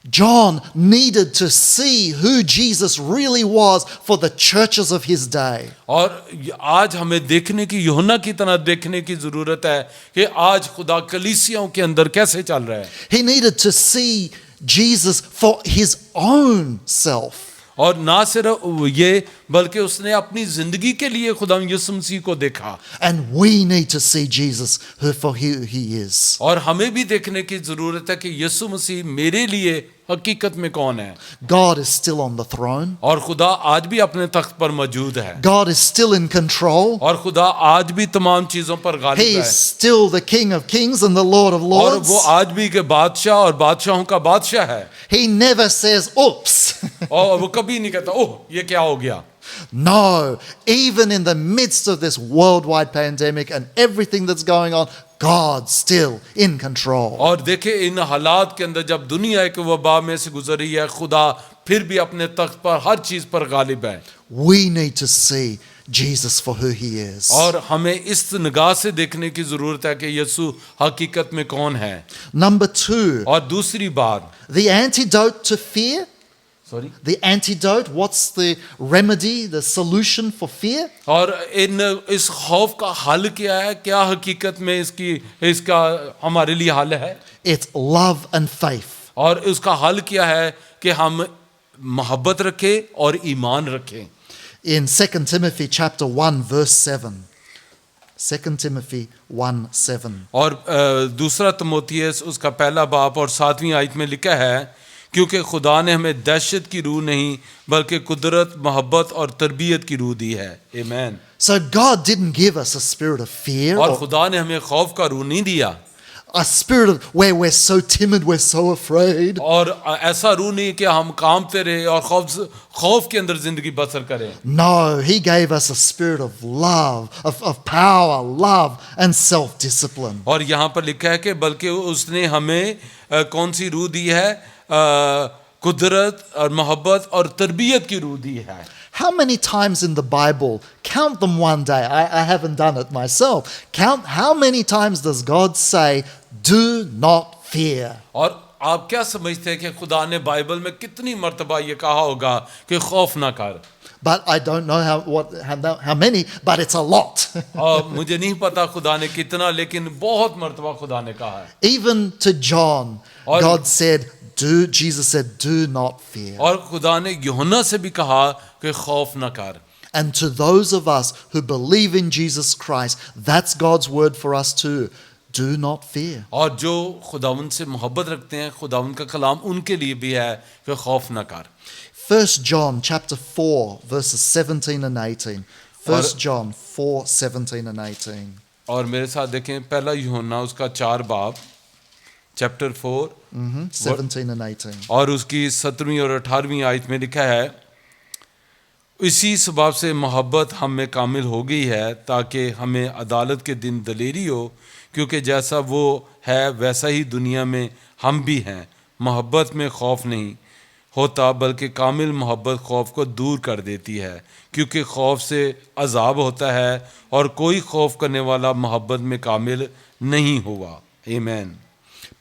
John needed to see who Jesus really was for the churches of his day. और आज हमें देखने की, यूहन्ना की तरह देखने की जरूरत है कि आज खुदा कलीसियाओं के अंदर कैसे चल रहा है. He needed to see Jesus for his own self. और ना सिर्फ ये बल्कि उसने अपनी जिंदगी के लिए खुदा यीशु मसीह को देखा. And we need to see Jesus for who he is. और हमें भी देखने की जरूरत है कि यीशु मसीह मेरे लिए हकीकत में कौन है. God is still on the throne. और खुदा आज भी अपने तख्त पर मौजूद है. God is still in control. और खुदा आज भी तमाम चीजों पर He गालिब है. is still the King of Kings and the Lord of और Lords. वो आज भी के बादशाह और बादशाहों का बादशाह है. He never says, oops. और वो कभी नहीं कहता ओह ये क्या हो गया. No, even in the midst of this worldwide pandemic and everything that's going on, God's still in control. और देखे इन हालात के अंदर जब दुनिया एक वबा में से गुजर रही है, खुदा फिर भी अपने तख्त पर हर चीज पर गालिब है. We need to see Jesus for who he is. और हमें इस निगाह से देखने की जरूरत है कि यीशु हकीकत में कौन है. Number 2, और दूसरी बात, the antidote to fear. Sorry, The antidote, what's the remedy, the solution for fear? और इस खौफ का हल क्या है, क्या हकीकत में इसका हमारे लिए हल है. It's love and faith. और उसका हल क्या है कि हम मोहब्बत रखें और ईमान रखें. In 2 Timothy chapter 1 verse 7. 2 Timothy 1:7. और दूसरा तिमोथियस उसका पहला बाब और 7वीं आयत में लिखा है, क्योंकि खुदा ने हमें दहशत की रूह नहीं बल्कि कुदरत, मोहब्बत और तरबियत की रूह दी है. आमीन. So God didn't give us a spirit of fear और or खुदा ने हमें खौफ का रूह नहीं दिया. a spirit of where we're so timid, we're so afraid. और ऐसा रूह नहीं कि हम कांपते रहे और खौफ के अंदर जिंदगी बसर करें. No, he gave us a spirit of love, of power, love and self-discipline. और यहाँ पर लिखा है कि बल्कि उसने हमें कौन सी रूह दी है, कुदरत और मोहब्बत और तरबियत की रूह दी है। How many times in the Bible, count them one day, I haven't done it myself, count how many times does God say, do not fear? और आप क्या समझते हैं कि खुदा ने बाइबल में कितनी मर्तबा ये कहा होगा कि खौफ ना कर? But I don't know how many, but it's a lot. और मुझे नहीं पता खुदा ने कितना, लेकिन बहुत मर्तबा खुदा ने कहा है। Even to John, और- God said, Jesus said, do not fear. और खुदा ने यूहन्ना से भी कहा कि खौफ ना कर। And to those of us who believe in Jesus Christ, that's God's word for us too. Do not fear. और जो खुदावंद से मोहब्बत रखते हैं, खुदावंद का कलाम उनके लिए भी है कि खौफ ना कर। 1 John chapter 4 verses 17 and 18. 1 John 4, 17 and 18. और मेरे साथ देखें पहला यूहन्ना उसका 4 बाब चैप्टर 4 17 and 18. और उसकी 17वीं और 18वीं आयत में लिखा है, इसी सबब से मोहब्बत हम में कामिल हो गई है ताकि हमें अदालत के दिन दलेरी हो, क्योंकि जैसा वो है वैसा ही दुनिया में हम भी हैं। मोहब्बत में खौफ नहीं होता, बल्कि कामिल मोहब्बत खौफ को दूर कर देती है, क्योंकि खौफ से अजाब होता है और कोई खौफ करने वाला मोहब्बत में कामिल नहीं हुआ। आमीन।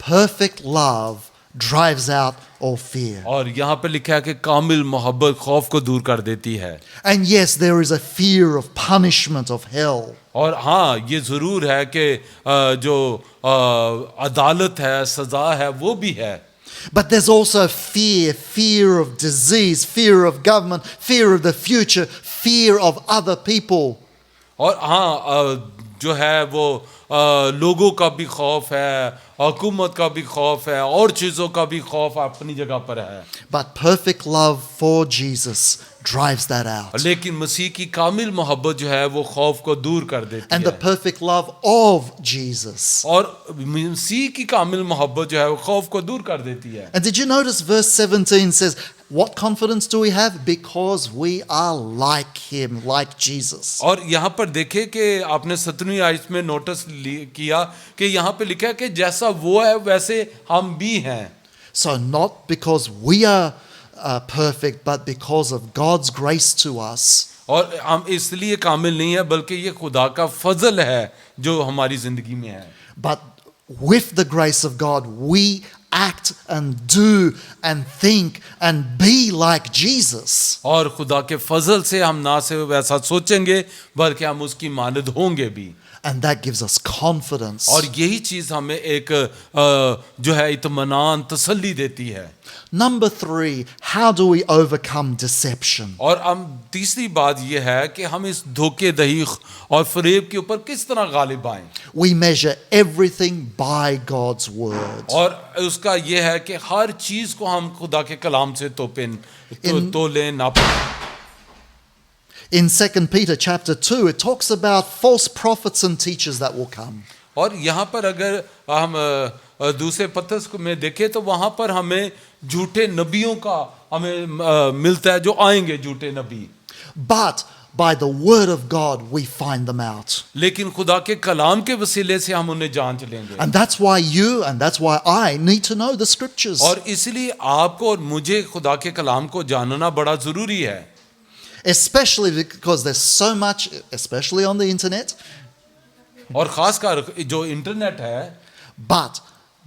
Perfect love drives out all fear. और यहाँ पे लिखा है कि कामिल मोहब्बत खौफ को दूर कर देती है। And yes, there is a fear of punishment of hell. और हाँ, ये ज़रूर है कि जो अदालत है, सज़ा है, वो भी है। But there's also fear of disease, fear of government, fear of the future, fear of other people. और हाँ, जो है वो लोगों का भी खौफ है, हुकूमत का भी खौफ है, और चीज़ों का भी खौफ अपनी जगह पर है। But perfect love for Jesus drives that out. लेकिन मसीह की कामिल मोहब्बत जो है वो खौफ को दूर कर देती And the है। perfect love of Jesus. और मसीह की कामिल मोहब्बत जो है वो खौफ को दूर कर देती है। And did you notice verse 17 says, what confidence do we have? Because we are like him, like Jesus. और यहाँ पर देखे कि आपने 17वीं आयत में नोटिस किया कि यहाँ पे लिखा है कि जैसा वो है वैसे हम भी हैं। So not because we are perfect, but because of God's grace to us. और हम इसलिए कामिल नहीं है, बल्कि ये खुदा का फजल है जो हमारी जिंदगी में है। But with the grace of God, we act and do and think and be like Jesus. और खुदा के फजल से हम ना सिर्फ वैसा सोचेंगे, बल्कि हम उसकी मानद होंगे भी। And that gives us confidence. और यही चीज़ हमें एक जो है इत्मीनान, तसल्ली देती है। Number 3, how do we overcome deception? और हम तीसरी बात यह है कि हम इस धोखेधही और फरेब के ऊपर किस तरह गालिब आएं। We measure everything by God's word. और उसका यह है कि हर चीज़ को हम खुदा के कलाम से तोलें, नापें। In 2 Peter chapter 2, it talks about false prophets and teachers that will come. और यहाँ पर अगर हम दूसरे पत्रस में देखें तो वहाँ पर हमें झूठे नबियों का हमें मिलता है, जो आएंगे झूठे नबी। But by the word of God, we find them out. लेकिन खुदा के कलाम के वसीले से हम उन्हें जांच लेंगे। And that's why you and that's why I need to know the scriptures. और इसलिए आपको और मुझे खुदा के कलाम को जानना बड़ा ज़रूरी है। Especially because there's so much, especially on the internet. और ख़ासकर जो इंटरनेट है। But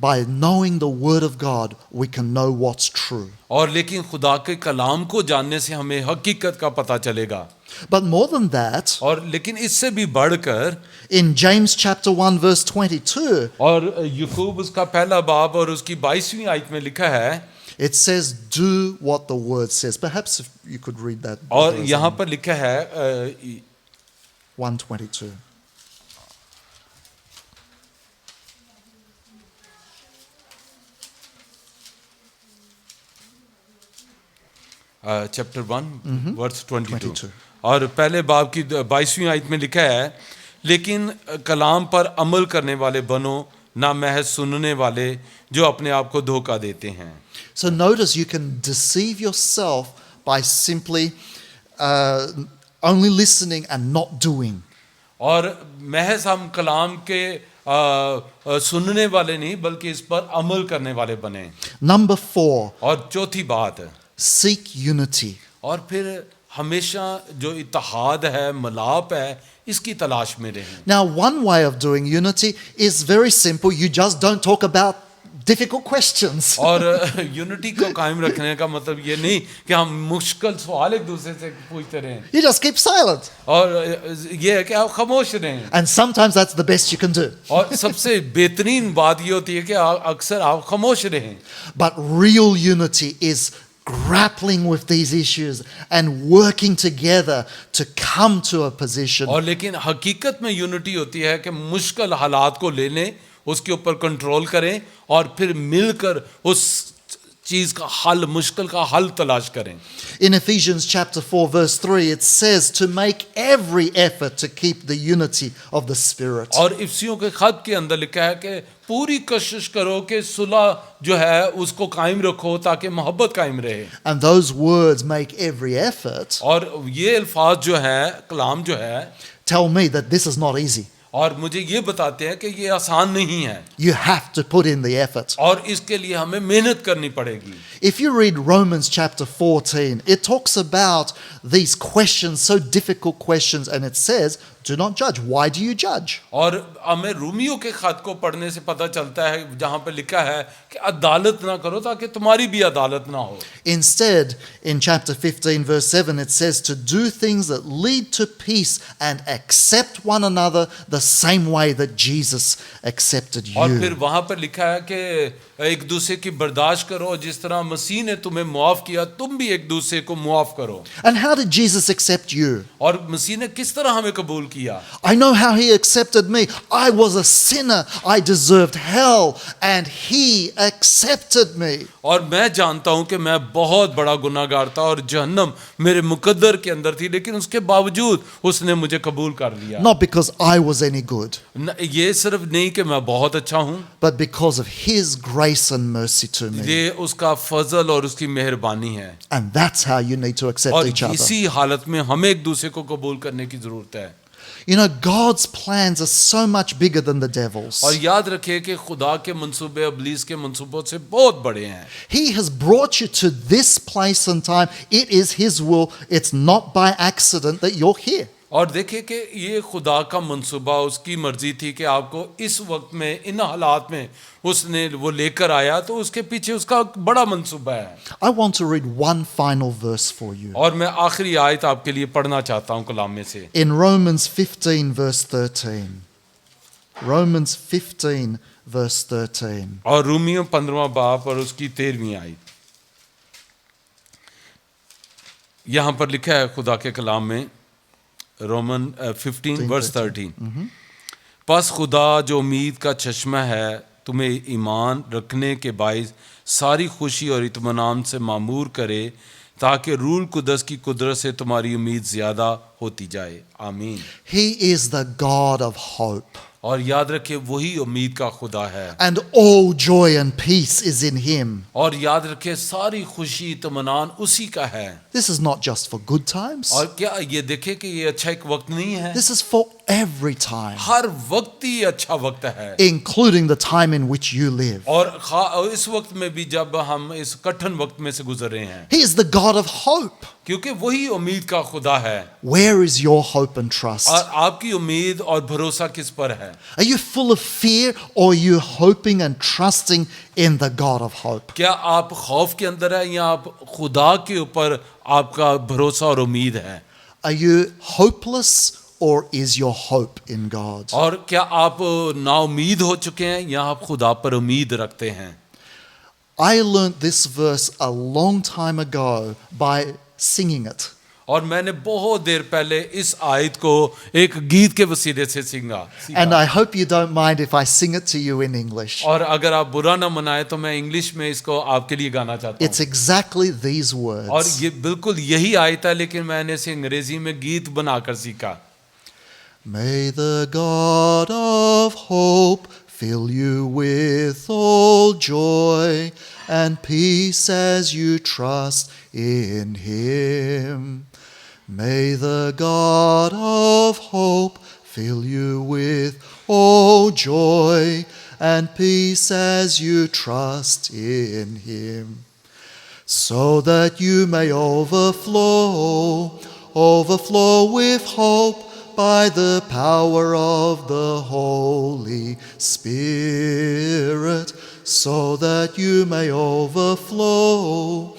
by knowing the word of God, we can know what's true. और लेकिन खुदा के कलाम को जानने से हमें हकीकत का पता चलेगा। But more than that, और लेकिन इससे भी बढ़कर in James chapter 1 verse 22, और यूसूफ उसका पहला बाब और उसकी 22वीं आयत में लिखा है, it says, do what the word says. Perhaps if you could read that. और verse यहाँ in पर लिखा है 122. Chapter 1 verse 22 22. और पहले बाब की 22वीं आयत में लिखा है, लेकिन कलाम पर अमल करने वाले बनो, ना महज सुनने वाले जो अपने आप को धोखा देते हैं। So notice you can deceive yourself by simply only listening and not doing. और महज हम कलाम के सुनने वाले नहीं, बल्कि इस पर अमल करने वाले बने। Number 4, और चौथी बात है, seek unity. और फिर हमेशा जो इत्तेहाद है, मिलाप है, इसकी तलाश में रहें। Now, one way of doing unity is very simple. You just don't talk about difficult questions. और यूनिटी को कायम रखने का मतलब ये नहीं कि हम मुश्किल सवाल एक दूसरे से पूछते रहें, You just keep silent. और ये है कि आप खामोश रहें। And sometimes that's the best you can do. और सबसे बेहतरीन बात ये होती है कि अक्सर आप खामोश रहें। But real unity is grappling with these issues and working together to come to a position. और लेकिन हकीकत में यूनिटी होती है कि मुश्किल हालात को ले लें, उसके ऊपर कंट्रोल करें और फिर मिलकर उस चीज का हल, मुश्किल का हल तलाश करें। In Ephesians chapter 4 verse 3 it says to make every effort to keep the unity of the Spirit. और इफ्सियों के खत के अंदर लिखा है कि पूरी कोशिश करो कि सुलह जो है उसको कायम रखो ताकि मोहब्बत कायम रहे। And those words, make every effort, और ये अल्फाज जो है, कलाम जो है, tell me that this is not easy. और मुझे ये बताते हैं कि ये आसान नहीं है, You have to put in the effort. और इसके लिए हमें मेहनत करनी पड़ेगी। If you read Romans chapter 14, it talks about these questions, so difficult questions, and it says, do not judge. Why do you judge? और हमें रोमियो के खत को पढ़ने से पता चलता है जहाँ पे लिखा है कि अदालत ना करो ताकि तुम्हारी भी अदालत ना हो। Instead, in chapter 15 verse 7, it says to do things that lead to peace and accept one another the same way that Jesus accepted और फिर you. वहाँ पर लिखा है कि एक दूसरे की बर्दाश्त करो, जिस तरह मसीह ने तुम्हें मुआफ किया तुम भी एक दूसरे को मुआफ करो। And how did Jesus accept you? और मसीह ने किस तरह हमें कबूल किया? I know how he accepted me. I was a sinner. I deserved hell, and he accepted me. और मैं जानता हूं कि मैं बहुत बड़ा गुनाहगार था और जहन्नम मेरे मुकद्दर के अंदर थी, लेकिन उसके बावजूद उसने मुझे कबूल कर लिया। Not because I was any good, ये सिर्फ नहीं कि मैं बहुत अच्छा हूं, but because of his grace and mercy to me. ये उसका फजल और उसकी मेहरबानी है। And that's how you need to accept और each other. इसी हालत में हमें एक दूसरे को कबूल करने की जरूरत है। You know, God's plans are so much bigger than the devil's. और याद रखिए कि खुदा के मंसूबे इब्लीस के मंसूबों से बहुत बड़े हैं। He has brought you to this place and time. It is his will. It's not by accident that you're here. और देखिए कि ये खुदा का मंसूबा, उसकी मर्जी थी कि आपको इस वक्त में, इन हालात में उसने वो लेकर आया, तो उसके पीछे उसका बड़ा मंसूबा है। I want to read one final verse for you. और मैं आखिरी आयत आपके लिए पढ़ना चाहता हूँ कलाम में से। In Romans 15 verse 13. Romans 15 verse 13. और रोमियो 15वां बाब और उसकी 13वीं आयत, यहाँ पर लिखा है खुदा के कलाम में, रोमन 15 वर्स 13, बस खुदा जो उम्मीद का चश्मा है तुम्हें ईमान रखने के बाइस सारी खुशी और इत्मीनान से मामूर करे, ताकि रूह कुदस की कुदरत से तुम्हारी उम्मीद ज्यादा होती जाए। आमीन। He is the God of hope. और याद रखिए वही उम्मीद का खुदा है। And all joy and peace is in him. और याद रखिए सारी खुशी इत्मीनान उसी का है। This is not just for good times. और क्या ये देखे कि ये अच्छा एक वक्त नहीं है, This is for every time, हर वक्त ही अच्छा वक्त है। including the time in which you live. और इस वक्त में भी जब हम इस कठिन वक्त में से गुजर रहे हैं, He is the God of hope. क्योंकि वही उम्मीद का खुदा है। Where is your hope and trust? और आपकी उम्मीद और भरोसा किस पर है? Are you full of fear, or are you hoping and trusting in the God of hope? क्या आप खौफ के अंदर है या आप खुदा के ऊपर आपका भरोसा और उम्मीद है? Are you hopeless, or is your hope in God? और क्या आप नाउमीद हो चुके हैं या आप खुदा पर उम्मीद रखते हैं? I learnt this verse a long time ago by singing it. और मैंने बहुत देर पहले इस आयत को एक गीत के वसीले से सीखा। And I hope you don't mind if I sing it to you in English. और अगर आप बुरा ना मनाए तो मैं इंग्लिश में इसको आपके लिए गाना चाहता It's हूँ। exactly these और words. ये बिल्कुल यही आयत है, लेकिन मैंने इसे अंग्रेजी में गीत बनाकर सीखा। May the God of hope fill you with all joy and peace as you trust in him. May the God of hope fill you with all joy and peace as you trust in Him, so that you may overflow with hope by the power of the Holy Spirit, so that you may overflow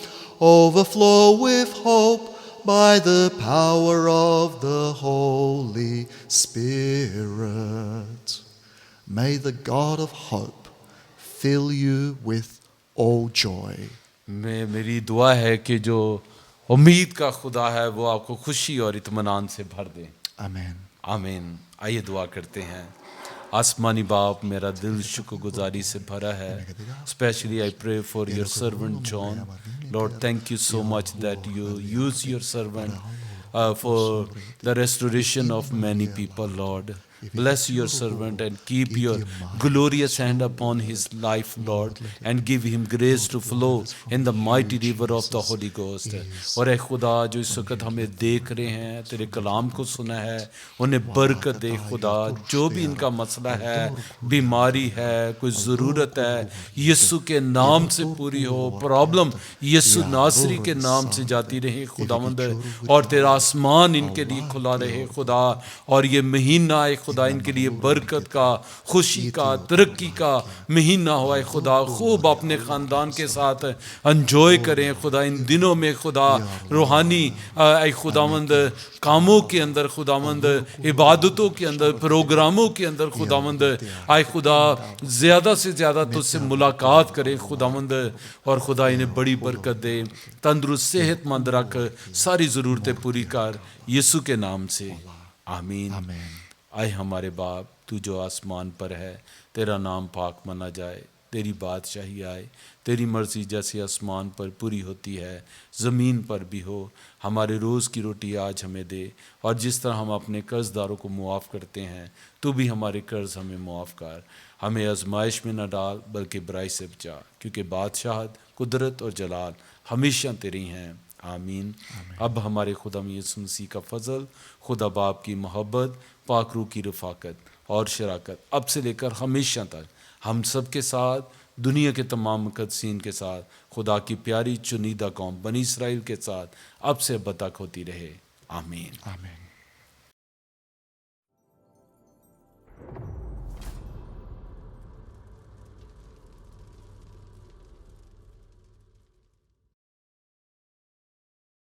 with hope by the power of the Holy Spirit. May the God of hope fill you with all joy. मेरी दुआ है कि जो उम्मीद का खुदा है वो आपको खुशी और इत्मीनान से भर दे। Amen. आमीन। आइए दुआ करते हैं। आसमानी बाप, मेरा दिल शुक्रगुजारी से भरा है। Specially I pray for your servant John. Lord, thank you so much that you use your servant for the restoration of many people, Lord. Bless your servant and keep your glorious hand upon his life, Lord, and give him grace to flow in the mighty river of the Holy Ghost. और ऐ खुदा, जो इस वक्त हमें देख रहे हैं, तेरे कलाम को सुना है, उन्हें बरकत दे खुदा। जो भी इनका मसला है, बीमारी है, कोई ज़रूरत है, यीशु के नाम से पूरी हो। प्रॉब्लम यीशु नासरी के नाम से जाती रहे खुदावंद, और तेरा आसमान इनके लिए खुला रहे खुदा। और ये महीना है खुदा इनके लिए बरकत का, खुशी का, तरक्की का महीना हुआ है खुदा। खूब अपने ख़ानदान के साथ एंजॉय करें खुदा इन दिनों में खुदा। रूहानी ऐ खुदावंद कामों के अंदर खुदावंद, इबादतों के अंदर, प्रोग्रामों के अंदर खुदावंद, आए खुदा ज़्यादा से ज़्यादा तुझसे मुलाकात करें खुदावंद। और खुदा इन्हें बड़ी बरकत दे, तंदुरुस्त सेहतमंद रख, सारी ज़रूरतें पूरी कर, यीशु के नाम से आमीन। आए हमारे बाप, तू जो आसमान पर है, तेरा नाम पाक माना जाए, तेरी बादशाही आए, तेरी मर्ज़ी जैसे आसमान पर पूरी होती है ज़मीन पर भी हो। हमारे रोज़ की रोटी आज हमें दे, और जिस तरह हम अपने कर्ज़दारों को मुआफ़ करते हैं, तू भी हमारे कर्ज़ हमें मुआफ़ कर। हमें आजमाइश में न डाल, बल्कि बुराई से बचा, क्योंकि बादशाहत, कुदरत और जलाल हमेशा तेरी हैं। आमीन। अब हमारे खुदा यीशु मसीह का फजल, खुदा बाप की मोहब्बत, पाक रूह की रफ़ाकत और शराकत अब से लेकर हमेशा तक हम सब के साथ, दुनिया के तमाम मुक़द्दसीन के साथ, खुदा की प्यारी चुनीदा कौम बनी इसराइल के साथ अब से अब तक होती रहे। आमीन। Amen.